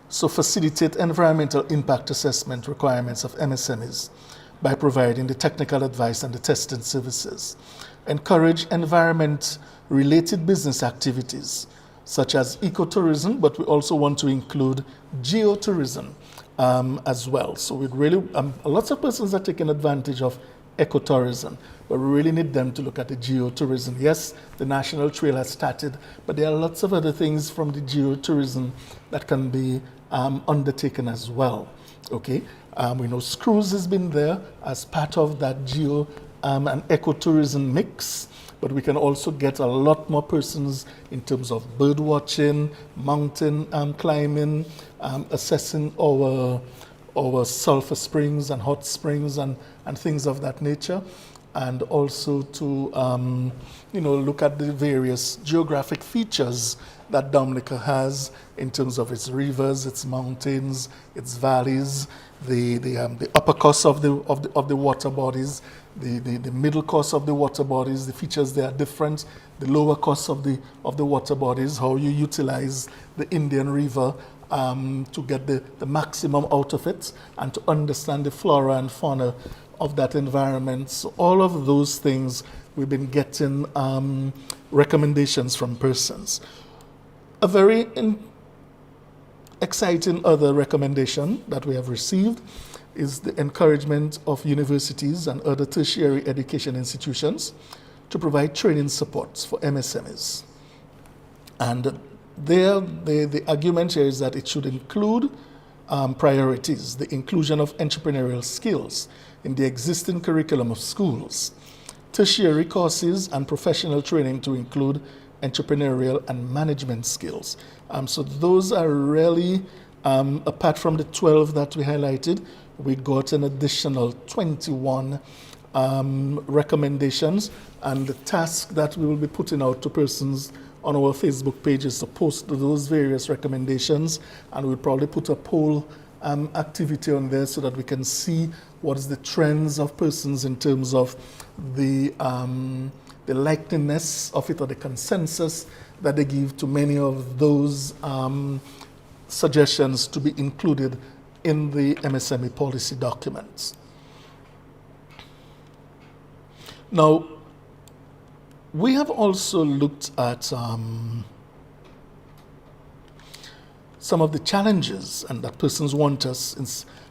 So facilitate environmental impact assessment requirements of MSMEs by providing the technical advice and the testing services. Encourage environment-related business activities such as ecotourism, but we also want to include geotourism as well. So we really, lots of persons are taking advantage of ecotourism, but we really need them to look at the geotourism. Yes, the National Trail has started, but there are lots of other things from the geotourism that can be undertaken as well. Okay, we know cruise has been there as part of that geo and ecotourism mix, but we can also get a lot more persons in terms of bird watching, mountain climbing, assessing our sulfur springs and hot springs and things of that nature, and also to look at the various geographic features that Dominica has in terms of its rivers, its mountains, its valleys, the upper course of the water bodies, the middle course of the water bodies. The features there are different. The lower course of the water bodies, how you utilize the Indian River to get the maximum out of it, and to understand the flora and fauna of that environment. So all of those things we've been getting recommendations from persons. A very exciting other recommendation that we have received is the encouragement of universities and other tertiary education institutions to provide training supports for MSMEs. And there, the argument here is that it should include priorities, the inclusion of entrepreneurial skills in the existing curriculum of schools, tertiary courses and professional training to include entrepreneurial and management skills. So those are really, apart from the 12 that we highlighted, we got an additional 21 recommendations, and the task that we will be putting out to persons on our Facebook page is to post those various recommendations, and we'll probably put a poll activity on there so that we can see what is the trends of persons in terms of the likeliness of it, or the consensus that they give to many of those suggestions to be included in the MSME policy documents. Now, we have also looked at some of the challenges and that persons want us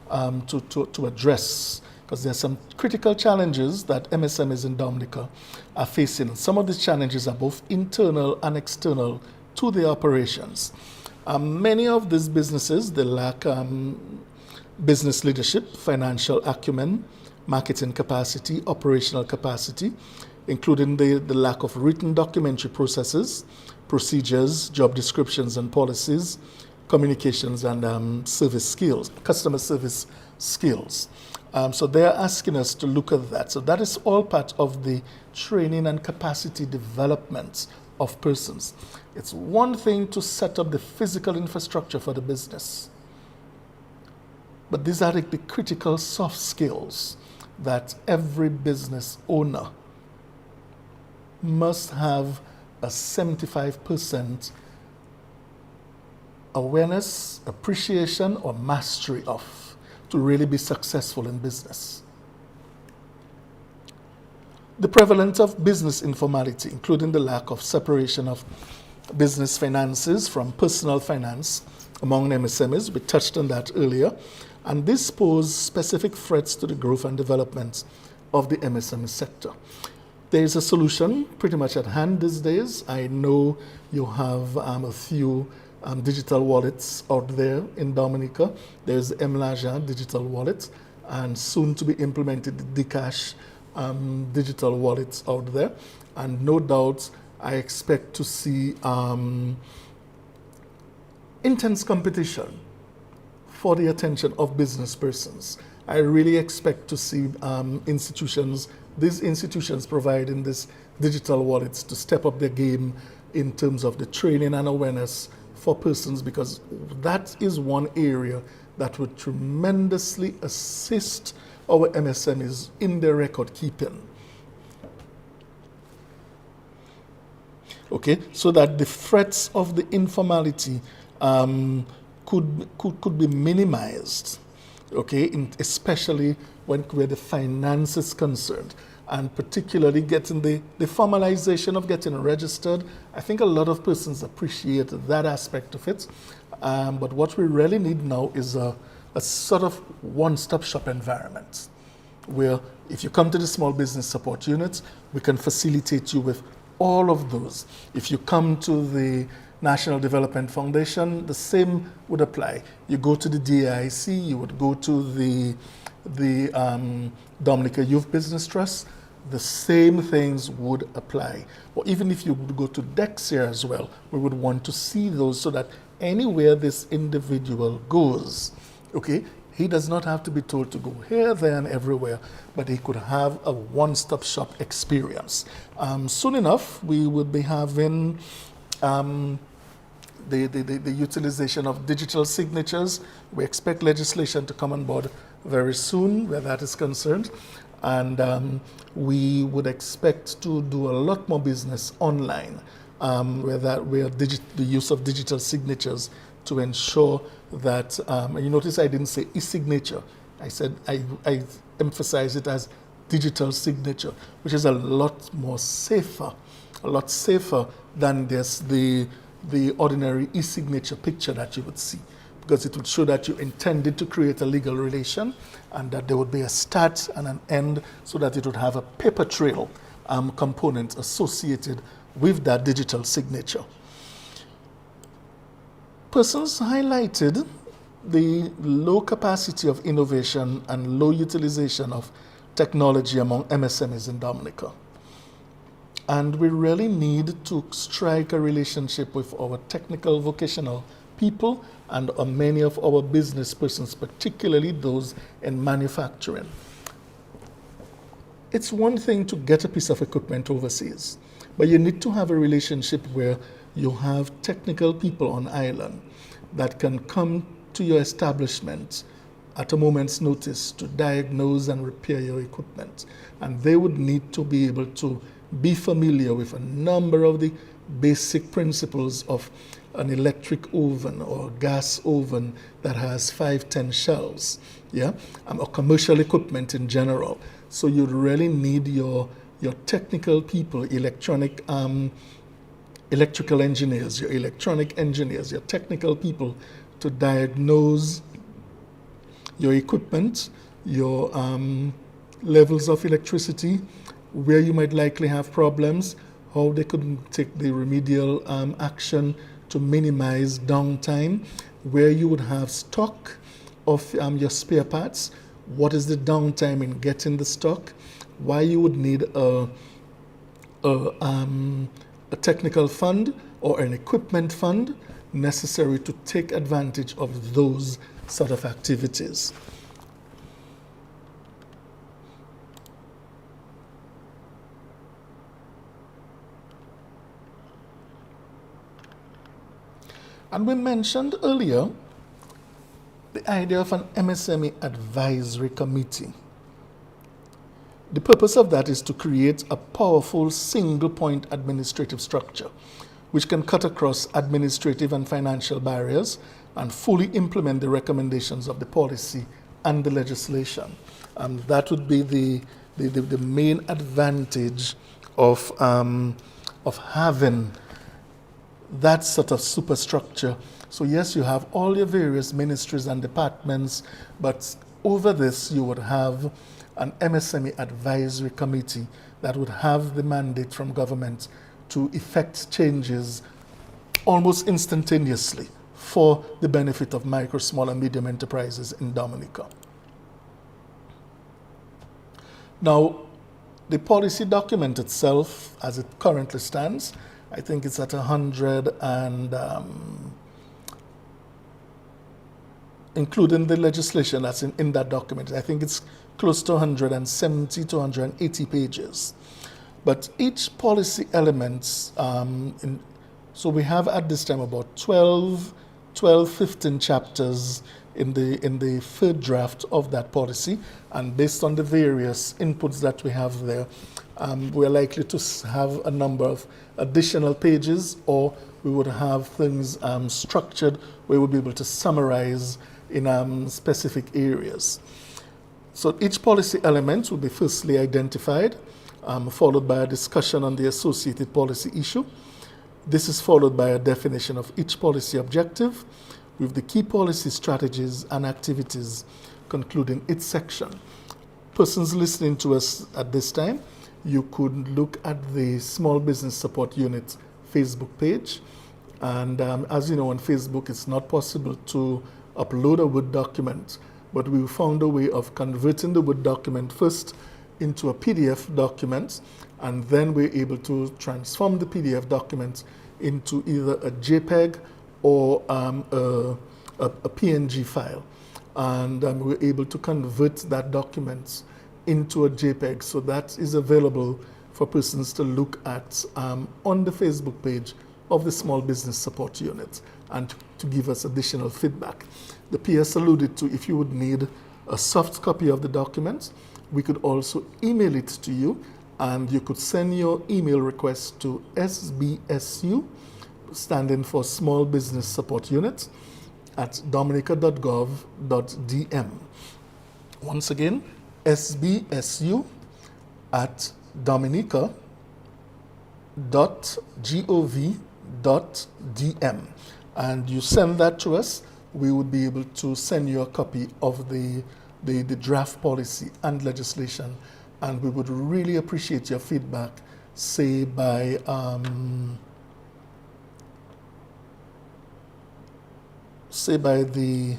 to address, because there are some critical challenges that MSMEs in Dominica are facing. Some of these challenges are both internal and external to the operations. Many of these businesses, they lack business leadership, financial acumen, marketing capacity, operational capacity, including the lack of written documentary processes, procedures, job descriptions and policies, communications and service skills, customer service skills. So they're asking us to look at that. So that is all part of the training and capacity development of persons. It's one thing to set up the physical infrastructure for the business, but these are the critical soft skills that every business owner must have a 75% awareness, appreciation, or mastery of to really be successful in business. The prevalence of business informality, including the lack of separation of business finances from personal finance among MSMEs, we touched on that earlier, and this poses specific threats to the growth and development of the Msm sector. There is a solution pretty much at hand these days. I know you have a few digital wallets out there in Dominica. There's the Mlaja digital wallet, and soon to be implemented the Dcash digital wallets out there. And no doubt I expect to see intense competition for the attention of business persons. I really expect to see these institutions providing these digital wallets to step up their game in terms of the training and awareness for persons, because that is one area that would tremendously assist our MSMEs in their record keeping. okay, so that the threats of the informality could be minimized, okay, especially where the finance is concerned, and particularly getting the formalization of getting registered. I think a lot of persons appreciate that aspect of it, but what we really need now is a sort of one-stop shop environment where if you come to the Small Business Support Unit, we can facilitate you with all of those. If you come to the National Development Foundation, the same would apply. You go to the DAIC, you would go to the Dominica Youth Business Trust, the same things would apply. Or even if you would go to Dexia as well, we would want to see those so that anywhere this individual goes, okay, he does not have to be told to go here, there, and everywhere, but he could have a one-stop shop experience. Soon enough, we would be having the utilization of digital signatures. We expect legislation to come on board very soon where that is concerned. And we would expect to do a lot more business online where the use of digital signatures to ensure that, you notice I didn't say e-signature. I emphasize it as digital signature, which is a lot safer than the ordinary e-signature picture that you would see, because it would show that you intended to create a legal relation and that there would be a start and an end, so that it would have a paper trail component associated with that digital signature. Persons highlighted the low capacity of innovation and low utilization of technology among MSMEs in Dominica. And we really need to strike a relationship with our technical vocational people and many of our business persons, particularly those in manufacturing. It's one thing to get a piece of equipment overseas, but you need to have a relationship where you have technical people on island that can come to your establishment at a moment's notice to diagnose and repair your equipment. And they would need to be able to be familiar with a number of the basic principles of an electric oven or gas oven that has 5-10 shelves, yeah, or commercial equipment in general. So you really need your technical people, electrical engineers, your electronic engineers, your technical people to diagnose your equipment, your levels of electricity, where you might likely have problems, how they could take the remedial action to minimize downtime, where you would have stock of your spare parts, what is the downtime in getting the stock, why you would need a technical fund or an equipment fund necessary to take advantage of those sort of activities. And we mentioned earlier the idea of an MSME advisory committee. The purpose of that is to create a powerful single-point administrative structure which can cut across administrative and financial barriers and fully implement the recommendations of the policy and the legislation. That would be the main advantage of having that sort of superstructure. So yes, you have all your various ministries and departments, but over this you would have an MSME advisory committee that would have the mandate from government to effect changes almost instantaneously for the benefit of micro, small, and medium enterprises in Dominica. Now, the policy document itself, as it currently stands, I think it's at 100 and, including the legislation that's in that document, I think it's close to 170 to 180 pages. But each policy element, so we have at this time about 12, 15 chapters in the third draft of that policy, and based on the various inputs that we have there, we're likely to have a number of additional pages, or we would have things structured where we'll be able to summarize in specific areas. So each policy element will be firstly identified, followed by a discussion on the associated policy issue. This is followed by a definition of each policy objective, with the key policy strategies and activities concluding its section. Persons listening to us at this time, you could look at the Small Business Support Unit Facebook page. And as you know, on Facebook, it's not possible to upload a Word document, but we found a way of converting the Word document first into a PDF document, and then we're able to transform the PDF document into either a JPEG or a PNG file. And we're able to convert that document into a JPEG. So that is available for persons to look at on the Facebook page of the Small Business Support Unit and to give us additional feedback. The PS alluded to, if you would need a soft copy of the document, we could also email it to you, and you could send your email request to SBSU, standing for Small Business Support Unit, at dominica.gov.dm. Once again, SBSU at dominica.gov.dm. And you send that to us, we would be able to send you a copy of the draft policy and legislation. And we would really appreciate your feedback, say by the,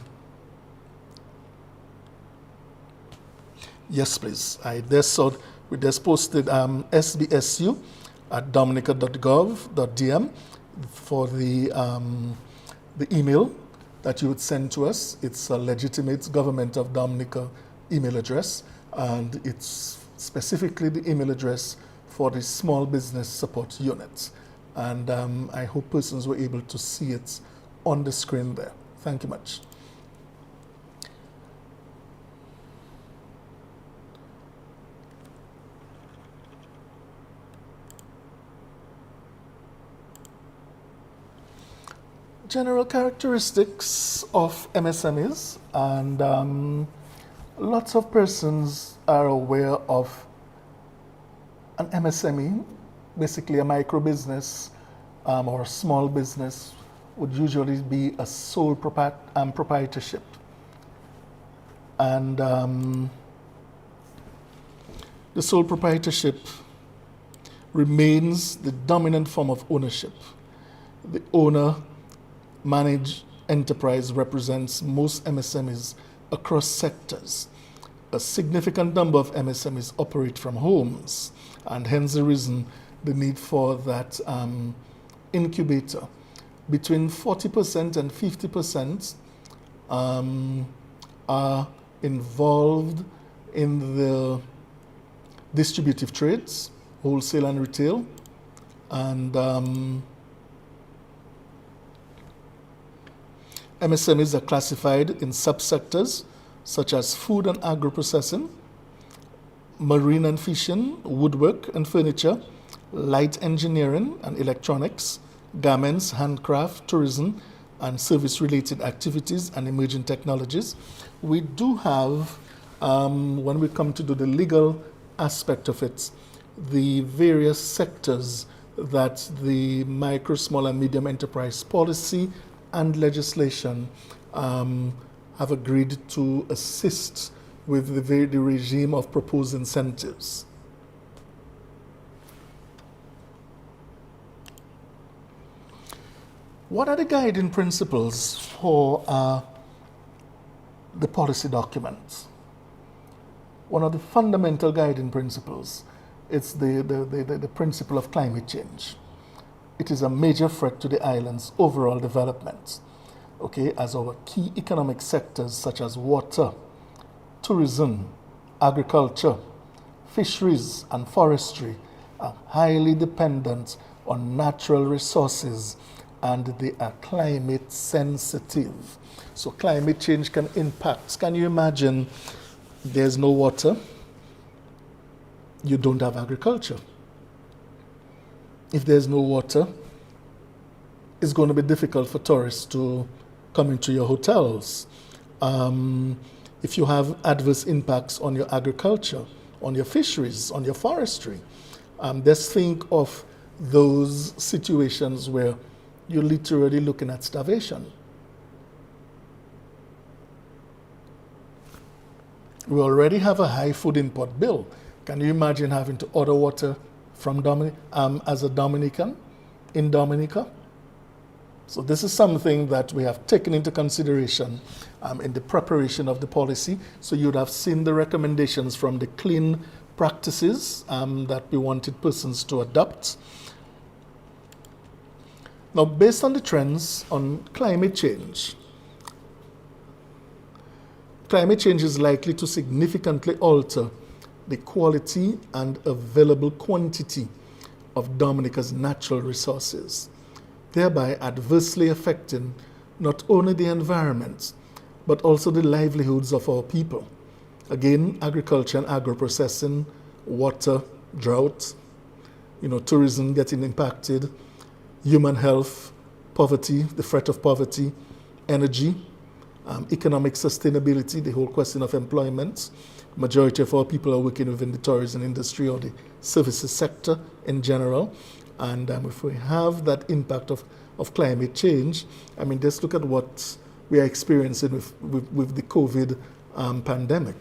yes please, we just posted SBSU at dominica.gov.dm for the email that you would send to us. It's a legitimate Government of Dominica email address, and it's specifically the email address for the Small Business Support Unit. And I hope persons were able to see it on the screen there. Thank you much. General characteristics of MSMEs, and lots of persons are aware of an MSME, basically a micro business or a small business, would usually be a sole proprietorship. And the sole proprietorship remains the dominant form of ownership. The owner managed enterprise represents most MSMEs across sectors. A significant number of MSMEs operate from homes, and hence the reason the need for that incubator. Between 40% and 50% are involved in the distributive trades, wholesale and retail, and MSMEs are classified in subsectors such as food and agro-processing, marine and fishing, woodwork and furniture, light engineering and electronics, garments, handcraft, tourism, and service-related activities and emerging technologies. We do have, when we come to do the legal aspect of it, the various sectors that the micro, small, and medium enterprise policy and legislation have agreed to assist with the regime of proposed incentives. What are the guiding principles for the policy documents? One of the fundamental guiding principles is the principle of climate change. It is a major threat to the island's overall development, okay, as our key economic sectors such as water, tourism, agriculture, fisheries, and forestry are highly dependent on natural resources, and they are climate sensitive. So climate change can impact. Can you imagine there's no water? you don't have agriculture. If there's no water, it's going to be difficult for tourists to come into your hotels. If you have adverse impacts on your agriculture, on your fisheries, on your forestry, just think of those situations where you're literally looking at starvation. We already have a high food import bill. Can you imagine having to order water from as a Dominican in Dominica? So this is something that we have taken into consideration in the preparation of the policy. So you'd have seen the recommendations from the clean practices that we wanted persons to adopt. Now, based on the trends on climate change is likely to significantly alter the quality and available quantity of Dominica's natural resources, thereby adversely affecting not only the environment, but also the livelihoods of our people. Again, agriculture and agro-processing, water, drought, tourism getting impacted, human health, poverty, the threat of poverty, energy, economic sustainability, the whole question of employment. Majority of our people are working within the tourism industry or the services sector in general. And if we have that impact of climate change, just look at what we are experiencing with the COVID pandemic.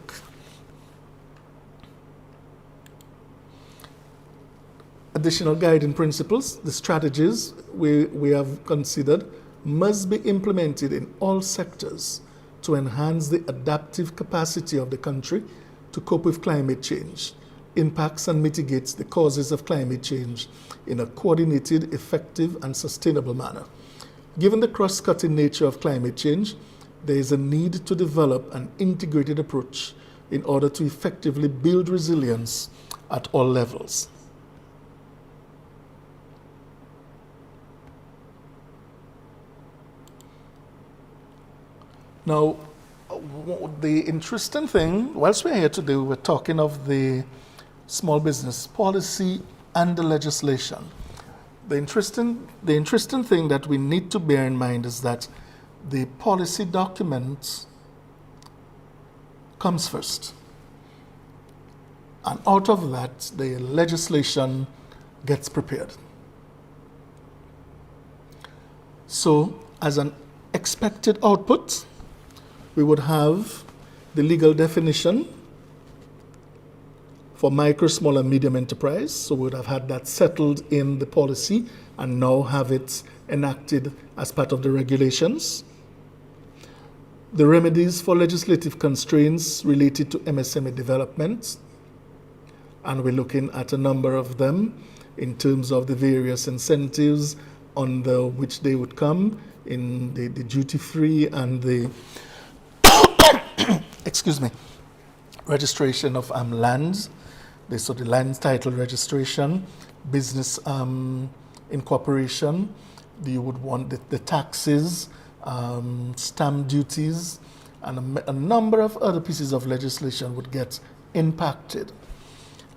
Additional guiding principles, the strategies we have considered must be implemented in all sectors to enhance the adaptive capacity of the country to cope with climate change, impacts and mitigates the causes of climate change in a coordinated, effective and sustainable manner. Given the cross-cutting nature of climate change, there is a need to develop an integrated approach in order to effectively build resilience at all levels. Now, the interesting thing, whilst we're here today, we're talking of the small business policy and the legislation. The interesting thing that we need to bear in mind is that the policy document comes first. And out of that, the legislation gets prepared. So, as an expected output, we would have the legal definition for micro, small, and medium enterprise. So we would have had that settled in the policy and now have it enacted as part of the regulations. The remedies for legislative constraints related to MSME development. And we're looking at a number of them in terms of the various incentives under which they would come in the duty-free and the registration of lands. So the land title registration, business incorporation, you would want the taxes, stamp duties, and a number of other pieces of legislation would get impacted.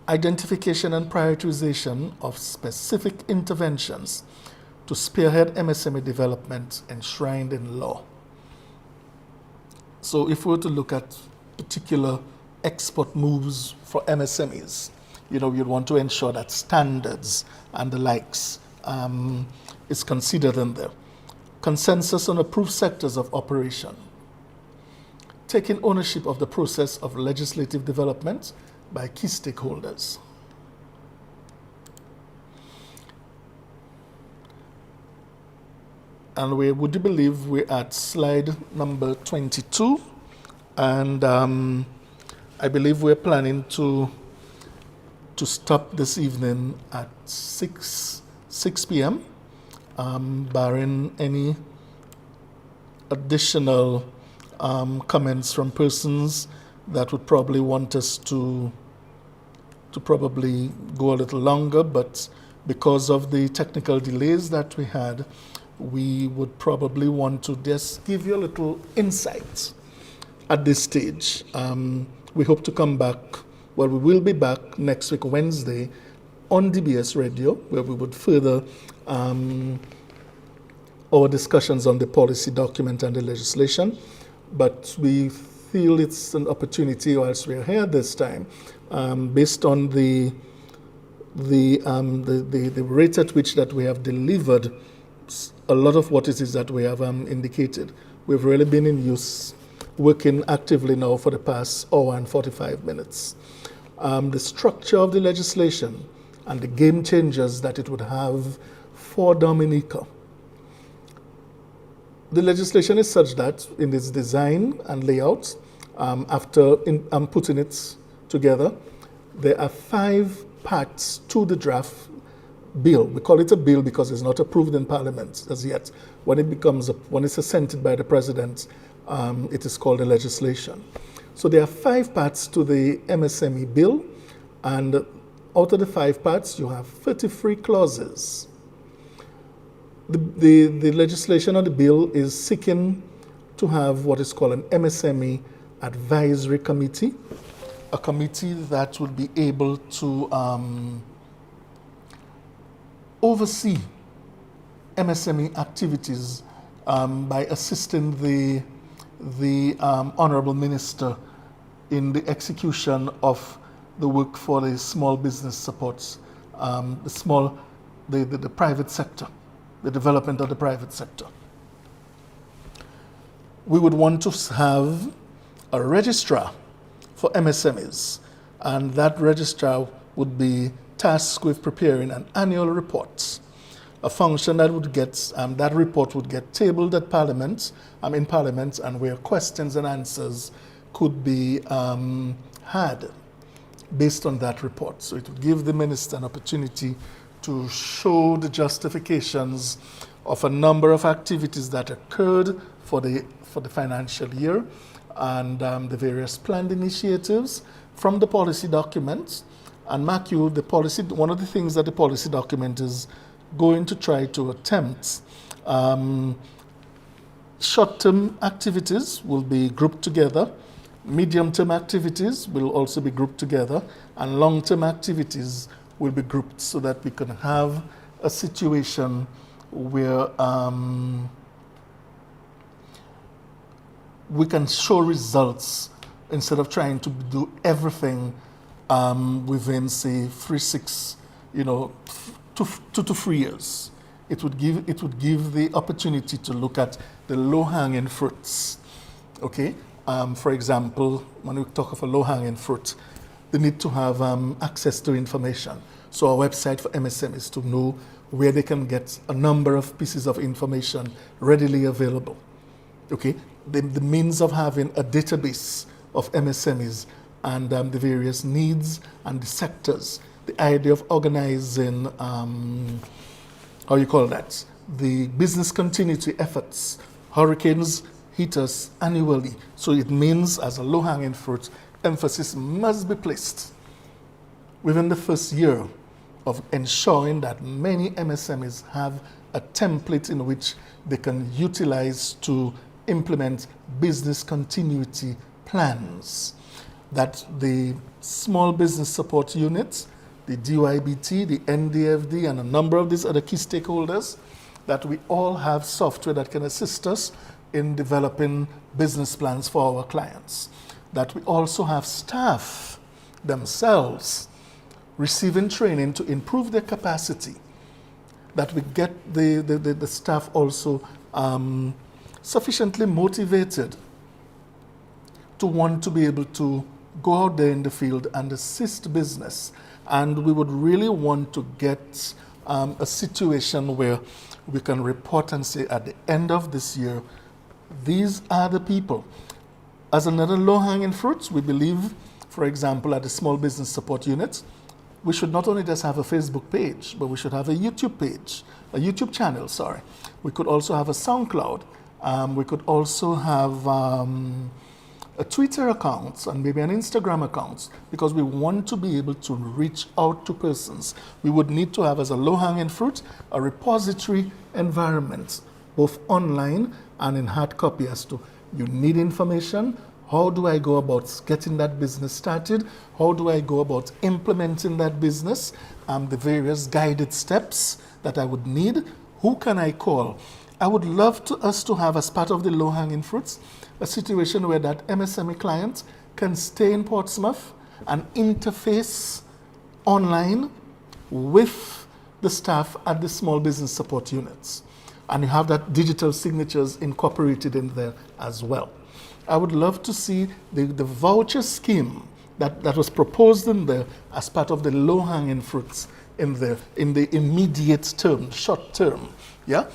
Identification and prioritization of specific interventions to spearhead MSME development enshrined in law. So if we were to look at particular export moves for MSMEs, you'd want to ensure that standards and the likes is considered in there. Consensus on approved sectors of operation. Taking ownership of the process of legislative development by key stakeholders. And would you believe we're at slide number 22, and I believe we're planning to stop this evening at 6 p.m. Barring any additional comments from persons that would probably want us to probably go a little longer, but because of the technical delays that we had, we would probably want to just give you a little insight at this stage. We hope to come back Well, we will be back next week, Wednesday, on DBS Radio, where we would further our discussions on the policy document and the legislation. But we feel it's an opportunity whilst we're here this time, based on the rate at which that we have delivered a lot of what it is that we have indicated. We've really been in use, working actively now for the past hour and 45 minutes. The structure of the legislation and the game changers that it would have for Dominica. The legislation is such that in its design and layout, after putting it together, there are 5 parts to the draft bill. We call it a bill because it's not approved in Parliament as yet. When it's assented by the President, it is called a legislation. So there are 5 parts to the MSME bill, and out of the 5 parts, you have 33 clauses. The legislation of the bill is seeking to have what is called an MSME advisory committee, a committee that would be able to oversee MSME activities by assisting the Honorable Minister in the execution of the work for the small business supports, the private sector, the development of the private sector. We would want to have a registrar for MSMEs, and that registrar would be tasked with preparing an annual report, a function that would get, that report would get tabled at Parliament, in Parliament, and where questions and answers could be had based on that report. So it would give the minister an opportunity to show the justifications of a number of activities that occurred for the financial year, and the various planned initiatives from the policy documents. And mark you, one of the things that the policy document is going to try to attempt, short-term activities will be grouped together, medium-term activities will also be grouped together, and long-term activities will be grouped so that we can have a situation where we can show results instead of trying to do everything within, say, 2 to 3 years. It would give the opportunity to look at the low-hanging fruits. Okay, for example, when we talk of a low-hanging fruit, they need to have access to information. So our website for MSM is to know where they can get a number of pieces of information readily available. Okay, the means of having a database of MSMEs and the various needs and the sectors, the idea of organizing, the business continuity efforts. Hurricanes hit us annually, so it means, as a low-hanging fruit, emphasis must be placed within the first year of ensuring that many MSMEs have a template in which they can utilize to implement business continuity plans. That the small business support units, the DYBT, the NDFD, and a number of these other key stakeholders, that we all have software that can assist us in developing business plans for our clients. That we also have staff themselves receiving training to improve their capacity. That we get the staff also sufficiently motivated to want to be able to go out there in the field and assist business. And we would really want to get a situation where we can report and say at the end of this year, these are the people. As another low-hanging fruit, we believe, for example, at the Small Business Support Unit, we should not only just have a Facebook page, but we should have a YouTube page, a YouTube channel, sorry. We could also have a SoundCloud. We could also have a Twitter account and maybe an Instagram account, because we want to be able to reach out to persons. We would need to have, as a low-hanging fruit, a repository environment, both online and in hard copy, as to you need information, How do I go about getting that business started? How do I go about implementing that business? The various guided steps that I would need. Who can I call? I would love us to have, as part of the low-hanging fruits, a situation where that MSME client can stay in Portsmouth and interface online with the staff at the small business support units. And you have that digital signatures incorporated in there as well. I would love to see the voucher scheme that was proposed in there as part of the low-hanging fruits in there, in the immediate term, short term. Yeah?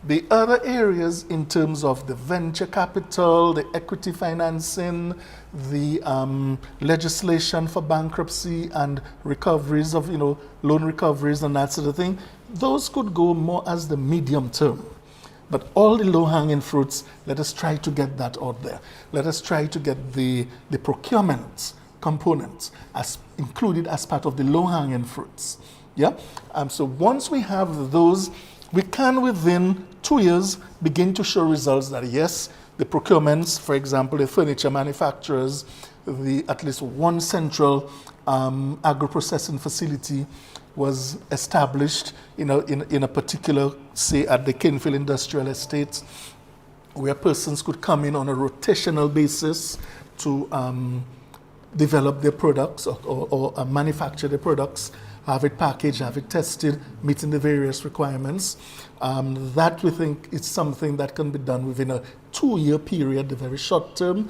The other areas in terms of the venture capital, the equity financing, the legislation for bankruptcy and recoveries of, loan recoveries and that sort of thing, those could go more as the medium term. But all the low-hanging fruits, let us try to get that out there. Let us try to get the procurement components as included as part of the low-hanging fruits. Yeah? So once we have those, we can within 2 years begin to show results that yes, the procurements, for example, the furniture manufacturers, at least one central agro-processing facility was established in a particular, say at the Kinfield Industrial Estate, where persons could come in on a rotational basis to develop their products or manufacture their products, have it packaged, have it tested, meeting the various requirements. That we think is something that can be done within a 2-year period, the very short term,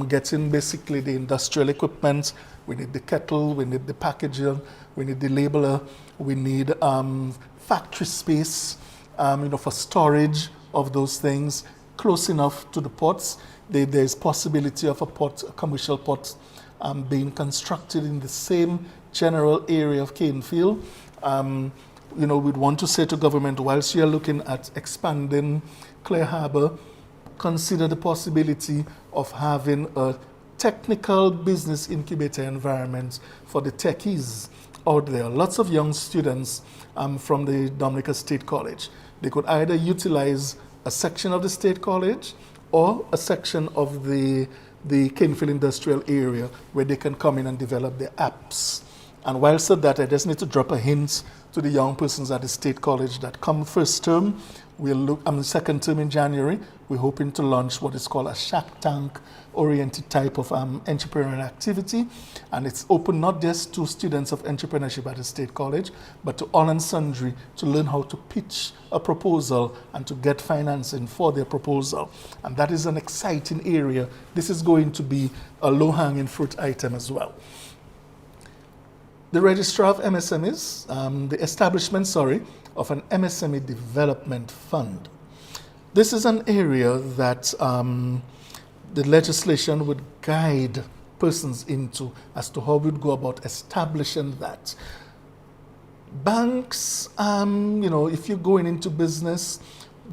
getting basically the industrial equipment. We need the kettle, we need the packaging, we need the labeler, we need factory space, for storage of those things close enough to the ports. There's possibility of a commercial port being constructed in the same general area of Canefield. We'd want to say to government, whilst you're looking at expanding Clare Harbour, consider the possibility of having a technical business incubator environment for the techies out there. Lots of young students from the Dominica State College. They could either utilize a section of the State College or a section of the Canefield Industrial area where they can come in and develop their apps. And whilst at that, I just need to drop a hint to the young persons at the State College that come first term, second term in January, we're hoping to launch what is called a Shark Tank oriented type of entrepreneurial activity. And it's open not just to students of entrepreneurship at the State College, but to all and sundry to learn how to pitch a proposal and to get financing for their proposal. And that is an exciting area. This is going to be a low-hanging fruit item as well. The Registrar of Msmes, the establishment, of an MSME development fund. This is an area that the legislation would guide persons into as to how we'd go about establishing that. Banks, if you're going into business,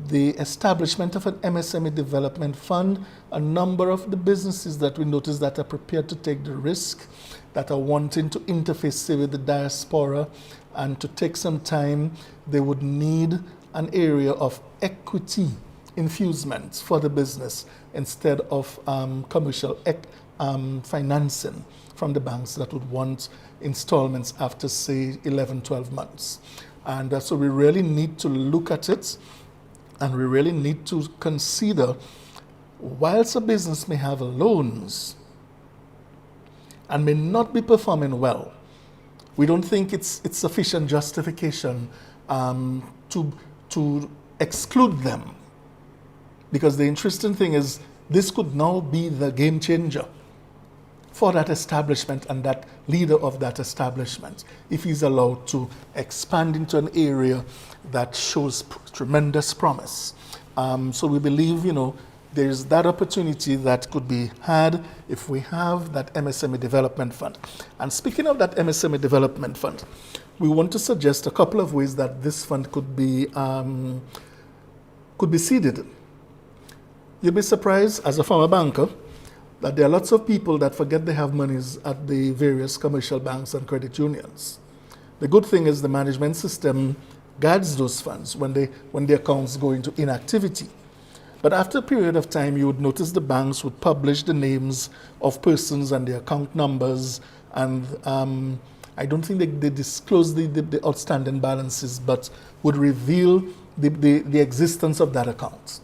the establishment of an MSME development fund, a number of the businesses that we notice that are prepared to take the risk, that are wanting to interface, say, with the diaspora and to take some time, they would need an area of equity infusement for the business instead of commercial financing from the banks that would want installments after, say, 11, 12 months. And so we really need to look at it, and we really need to consider, whilst a business may have loans and may not be performing well, we don't think it's sufficient justification to exclude them. Because the interesting thing is, this could now be the game changer for that establishment and that leader of that establishment, if he's allowed to expand into an area that shows tremendous promise. So we believe, there's that opportunity that could be had if we have that MSME development fund. And speaking of that MSME development fund, we want to suggest a couple of ways that this fund could be seeded. You'll be surprised, as a former banker, that there are lots of people that forget they have monies at the various commercial banks and credit unions. The good thing is the management system guards those funds when the accounts go into inactivity. But after a period of time, you would notice the banks would publish the names of persons and their account numbers, and I don't think they disclose the outstanding balances, but would reveal the existence of that account.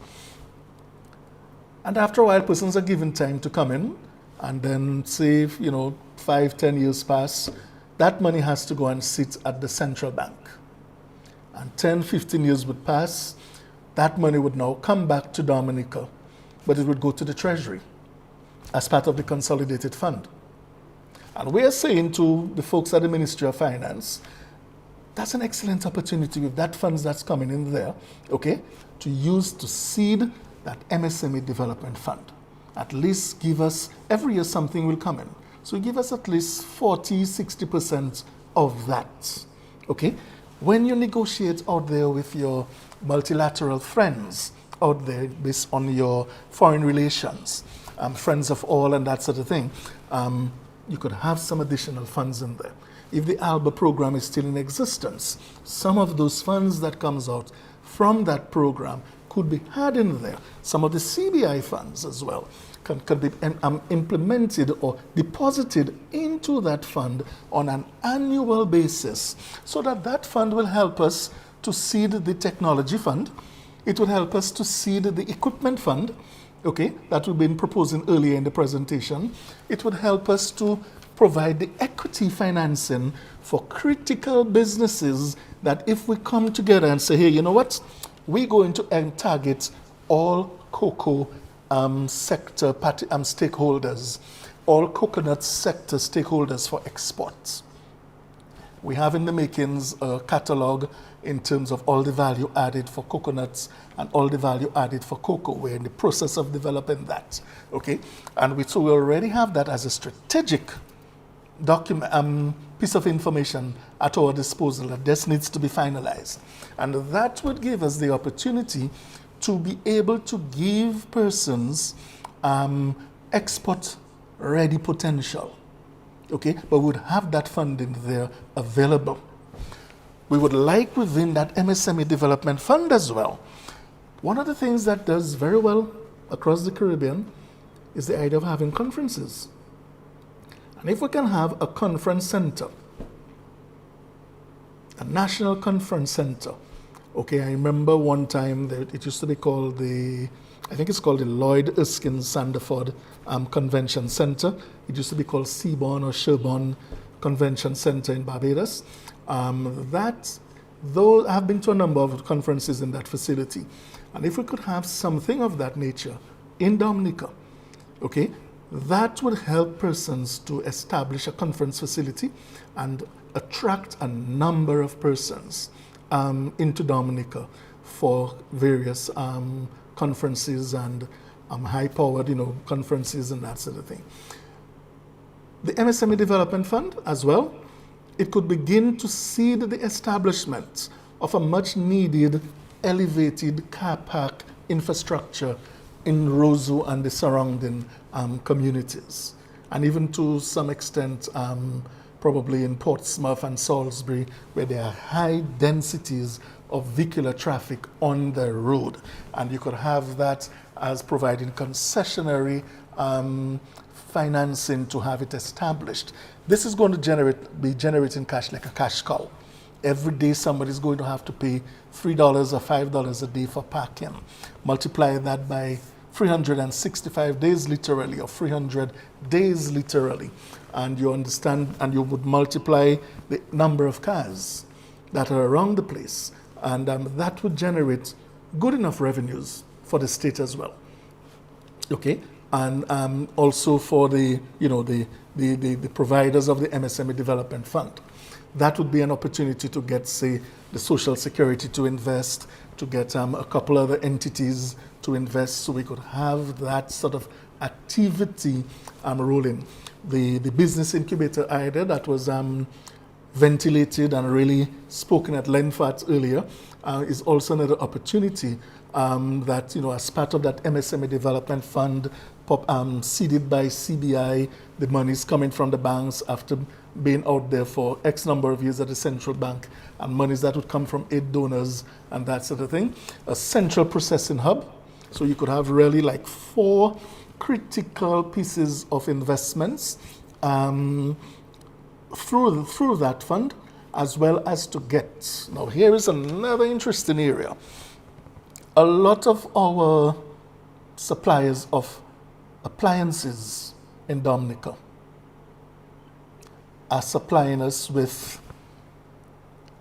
And after a while, persons are given time to come in, and then say, 5-10 years pass, that money has to go and sit at the central bank. And 10-15 years would pass, that money would now come back to Dominica, but it would go to the Treasury as part of the consolidated fund. And we are saying to the folks at the Ministry of Finance, that's an excellent opportunity with that funds that's coming in there, okay, to use to seed that MSME development fund. At least give us, every year something will come in. So give us at least 40-60% of that, okay? When you negotiate out there with your multilateral friends out there based on your foreign relations, friends of all and that sort of thing, you could have some additional funds in there. If the ALBA program is still in existence, some of those funds that comes out from that program could be had in there. Some of the CBI funds as well could be implemented or deposited into that fund on an annual basis, so that that fund will help us to seed the technology fund. It will help us to seed the equipment fund, okay, that we've been proposing earlier in the presentation. It would help us to provide the equity financing for critical businesses that if we come together and say, hey, you know what, we're going to target all cocoa sector stakeholders, all coconut sector stakeholders for exports. We have in the makings a catalog in terms of all the value added for coconuts and all the value added for cocoa. We're in the process of developing that, okay? And so we already have that as a strategic document, piece of information at our disposal that just needs to be finalized. And that would give us the opportunity to be able to give persons export-ready potential, okay? But we would have that funding there available. We would like within that MSME Development Fund as well. One of the things that does very well across the Caribbean is the idea of having conferences. And if we can have a conference center, a national conference center, okay, I remember one time that it used to be called I think it's called the Lloyd Erskine Sanderford Convention Center. It used to be called Seabourn or Sherborne Convention Center in Barbados. Though I've been to a number of conferences in that facility, and if we could have something of that nature in Dominica, okay, that would help persons to establish a conference facility and attract a number of persons into Dominica for various conferences and high-powered, conferences and that sort of thing. The MSME Development Fund as well, it could begin to seed the establishment of a much-needed elevated car park infrastructure in Roseau and the surrounding communities, and even to some extent probably in Portsmouth and Salisbury, where there are high densities of vehicular traffic on the road. And you could have that as providing concessionary financing to have it established. This is going to be generating cash like a cash cow. Every day somebody's going to have to pay $3 or $5 a day for parking. Multiply that by 365 days literally, or 300 days literally, and you understand, and you would multiply the number of cars that are around the place, and that would generate good enough revenues for the state as well, okay? And also for the providers of the MSME Development Fund. That would be an opportunity to get, say, the Social Security to invest, to get a couple other entities to invest, so we could have that sort of activity rolling. The business incubator idea that was ventilated and really spoken at length at earlier is also another opportunity that, as part of that MSME Development Fund seeded by CBI, the money is coming from the banks after being out there for X number of years at the central bank, and monies that would come from aid donors and that sort of thing. A central processing hub, So you could have really like 4 critical pieces of investments through that fund, as well as to get. Now here is another interesting area. A lot of our suppliers of appliances in Dominica are supplying us with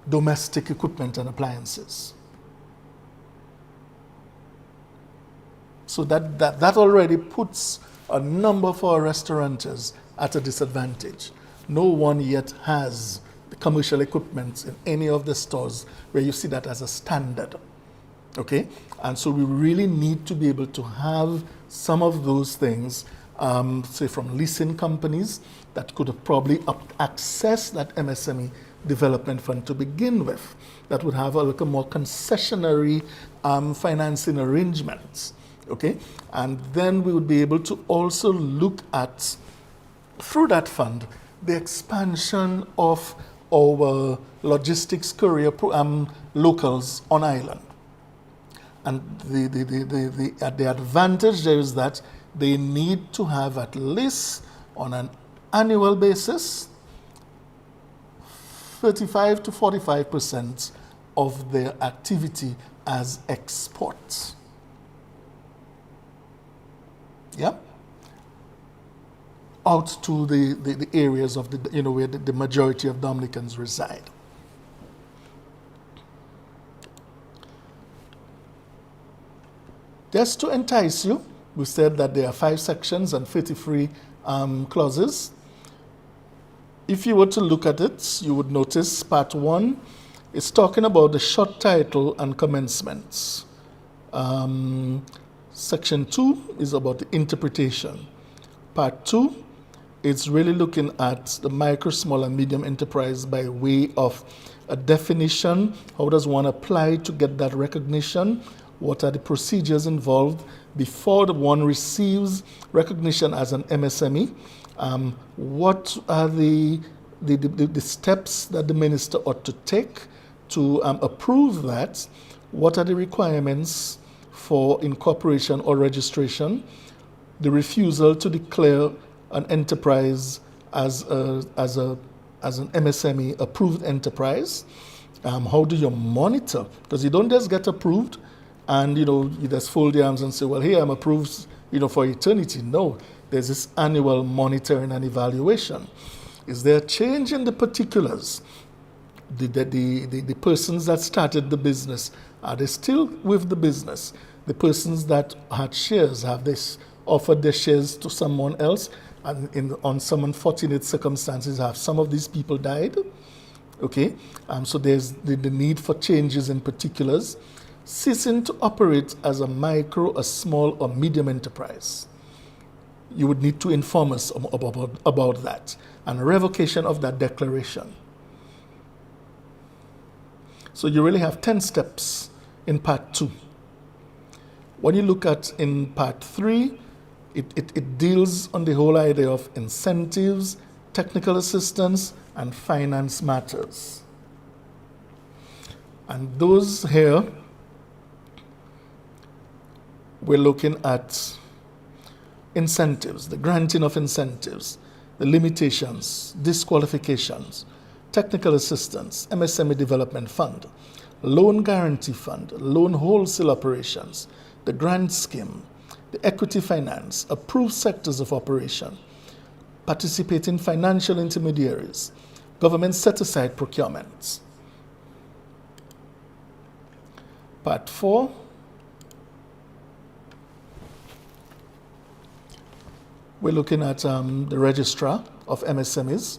domestic equipment and appliances. So that already puts a number of our restaurateurs at a disadvantage. No one yet has the commercial equipment in any of the stores where you see that as a standard. Okay? And so we really need to be able to have some of those things, say from leasing companies that could have probably accessed that MSME development fund to begin with, that would have a little more concessionary financing arrangements. Okay? And then we would be able to also look at, through that fund, the expansion of our logistics courier locals on island. And the advantage there is that they need to have at least on an annual basis 35 to 45% of their activity as exports. Yeah? Out to the areas of where the majority of Dominicans reside. Just to entice you, we said that there are 5 sections and 33 clauses. If you were to look at it, you would notice part 1 is talking about the short title and commencements. Section 2 is about the interpretation. Part 2 is really looking at the micro, small, and medium enterprise by way of a definition. How does one apply to get that recognition? What are the procedures involved before the one receives recognition as an MSME? What are the steps that the minister ought to take to approve that? What are the requirements for incorporation or registration? The refusal to declare an enterprise as an MSME approved enterprise. How do you monitor? Because you don't just get approved and you just fold your arms and say, well, here I'm approved for eternity. No, there's this annual monitoring and evaluation. Is there a change in the particulars? The persons that started the business, are they still with the business? The persons that had shares, have they offered their shares to someone else? And on some unfortunate circumstances, have some of these people died? Okay, so there's the need for changes in particulars. Ceasing to operate as a micro, a small, or medium enterprise. You would need to inform us about that. And revocation of that declaration. So you really have 10 steps in part 2. When you look at in part 3, it deals on the whole idea of incentives, technical assistance, and finance matters. And those here, we're looking at incentives, the granting of incentives, the limitations, disqualifications, technical assistance, MSME Development Fund, Loan Guarantee Fund, Loan Wholesale Operations, the Grant Scheme, the Equity Finance, Approved Sectors of Operation, Participating Financial Intermediaries, Government Set-Aside Procurements. Part 4, we're looking at the Registrar of Msmes,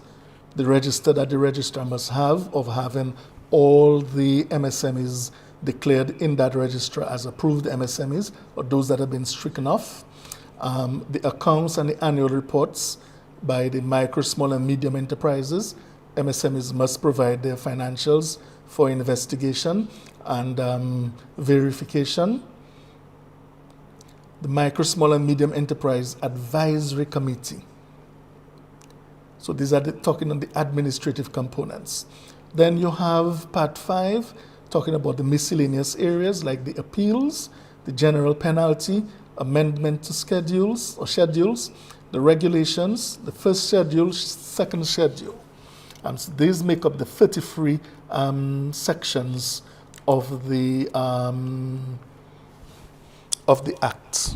the register that the registrar must have of having all the MSMEs declared in that register as approved MSMEs, or those that have been stricken off. The accounts and the annual reports by the micro, small, and medium enterprises. MSMEs must provide their financials for investigation and verification. The Micro, Small, and Medium Enterprise Advisory Committee. So these are talking on the administrative components. Then you have part 5, talking about the miscellaneous areas like the appeals, the general penalty, amendment to schedules, the regulations, the first schedule, second schedule. So these make up the 33 sections of the Act.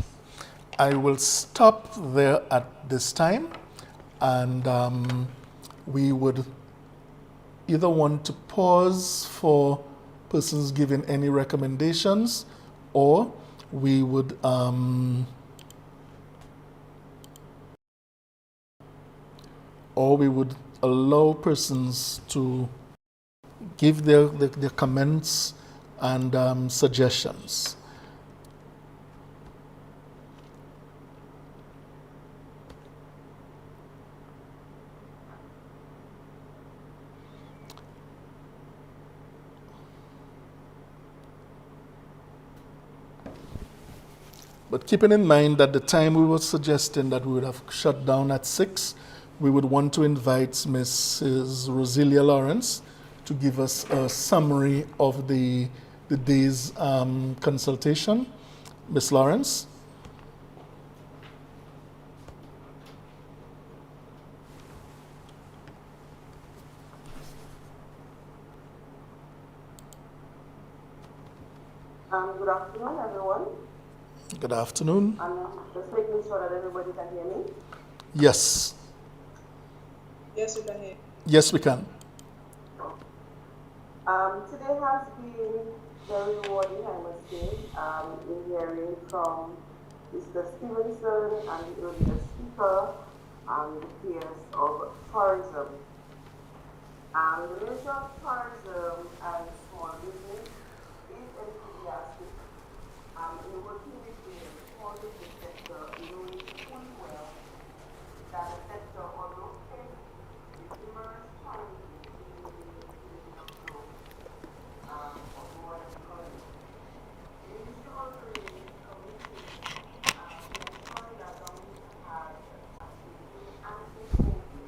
I will stop there at this time, and we would either want to pause for persons giving any recommendations, or we would allow persons to give their comments and suggestions. But keeping in mind that the time we were suggesting that we would have shut down at 6, we would want to invite Mrs. Rosilia Lawrence to give us a summary of the day's consultation. Ms. Lawrence? Good afternoon, everyone. Good afternoon. Just making sure that everybody can hear me. Yes. Yes, we can hear. Yes, we can. Today has been very rewarding, I must say, in hearing from Mr. Stevenson and the earlier speaker on the fears of tourism. The nature of tourism and small business is enthusiastic. In working with the small business sector, knowing fully well that the sector, although faced with numerous challenges in the growth of modern economy, the Ministry of Trade is committed to ensuring that Dominica has activity and efficiency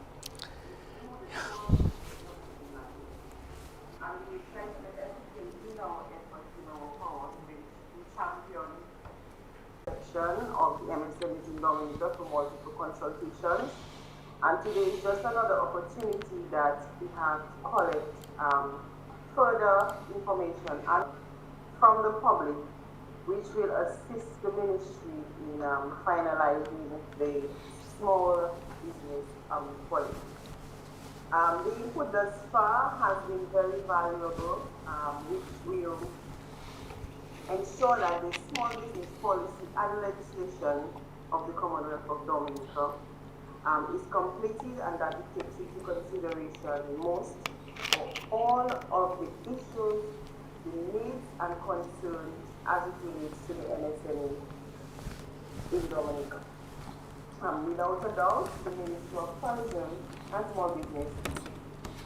through the small business development. And we try to let everything in our efforts in our power to champion section of the Msme in Dominica for multiple consultations. And today is just another opportunity that we have to collect further information from the public, which will assist the ministry in finalizing the small business policy. The input thus far has been very valuable, which will ensure that the small business policy and legislation of the Commonwealth of Dominica is completed, and that it takes into consideration most or all of the issues, the needs and concerns as it relates to the MSME in Dominica. Without a doubt, the Ministry of Tourism and Small Business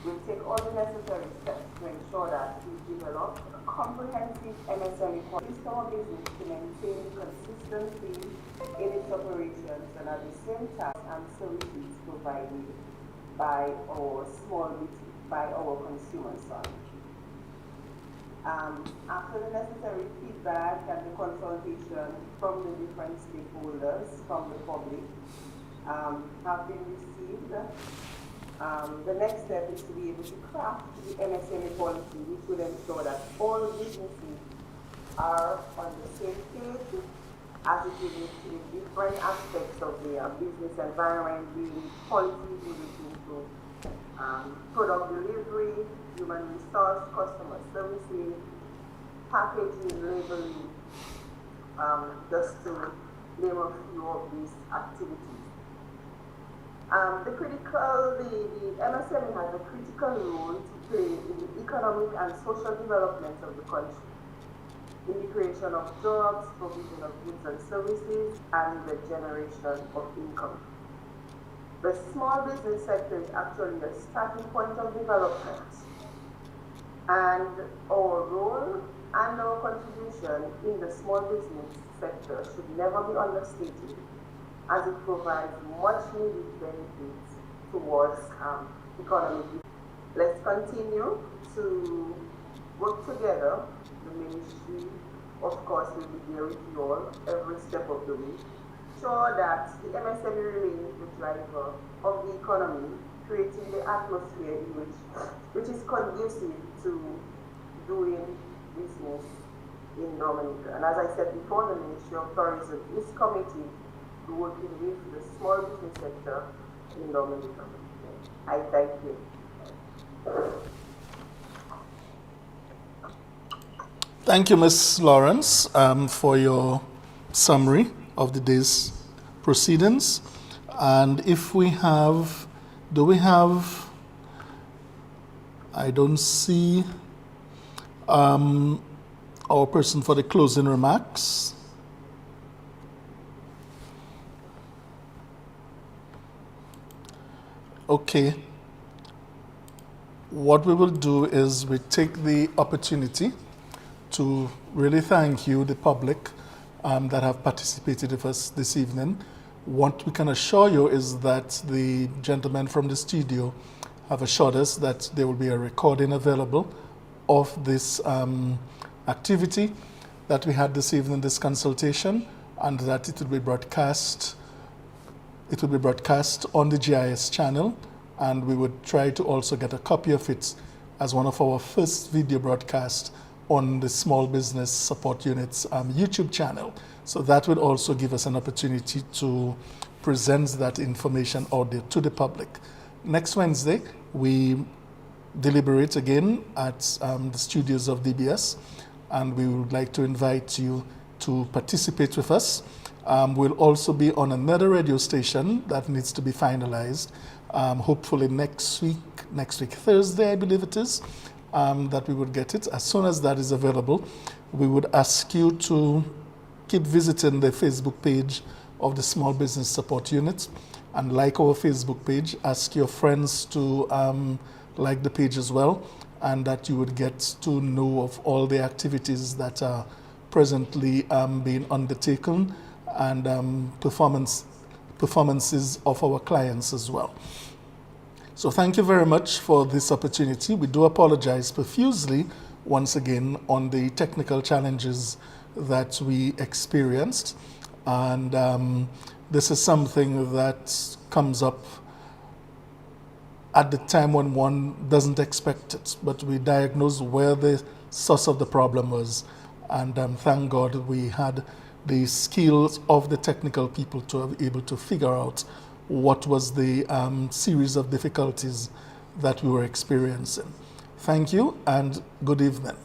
will take all the necessary steps to ensure that we develop a comprehensive MSME policy for our business to maintain consistency in its operations, and at the same time services provided by our small business, by our consumers. After the necessary feedback and the consultation from the different stakeholders, from the public, have been received, the next step is to be able to craft the MSME policy, which will ensure that all businesses are on the same page as it relates to the different aspects of their business environment, being policies relating to product delivery, human resource, customer services, packaging, labeling, just to name a few of these activities. The MSME has a critical role to play in the economic and social development of the country, in the creation of jobs, provision of goods and services, and the generation of income. The small business sector is actually a starting point of development, and our role and our contribution in the small business sector should never be understated, as it provides much needed benefits towards economic. Let's continue to work together, the ministry, of course, will be there with you all every step of the way. Sure that the MSME remains the driver of the economy, creating the atmosphere in which is conducive to doing business in Dominica. And as I said before, the Ministry of Tourism is committed to working with the small business sector in Dominica. I thank you. Thank you, Ms. Lawrence, for your summary of the day's proceedings. And if we have, do we have, I don't see our person for the closing remarks. Okay. What we will do is we take the opportunity to really thank you, the public, that have participated with us this evening. What we can assure you is that the gentlemen from the studio have assured us that there will be a recording available of this activity that we had this evening, this consultation, and that it will be broadcast. It will be broadcast on the GIS channel, and we would try to also get a copy of it as one of our first video broadcasts on the Small Business Support Unit's YouTube channel. So that will also give us an opportunity to present that information out there to the public. Next Wednesday, we deliberate again at the studios of DBS, and we would like to invite you to participate with us. We'll also be on another radio station that needs to be finalized, hopefully next week Thursday, I believe it is, that we would get it. As soon as that is available, we would ask you to keep visiting the Facebook page of the Small Business Support Unit and like our Facebook page. Ask your friends to like the page as well, and that you would get to know of all the activities that are presently being undertaken, and performances of our clients as well. So thank you very much for this opportunity. We do apologize profusely once again on the technical challenges that we experienced, and this is something that comes up at the time when one doesn't expect it, but we diagnosed where the source of the problem was, and thank God we had the skills of the technical people to be able to figure out what was the series of difficulties that we were experiencing. Thank you and good evening.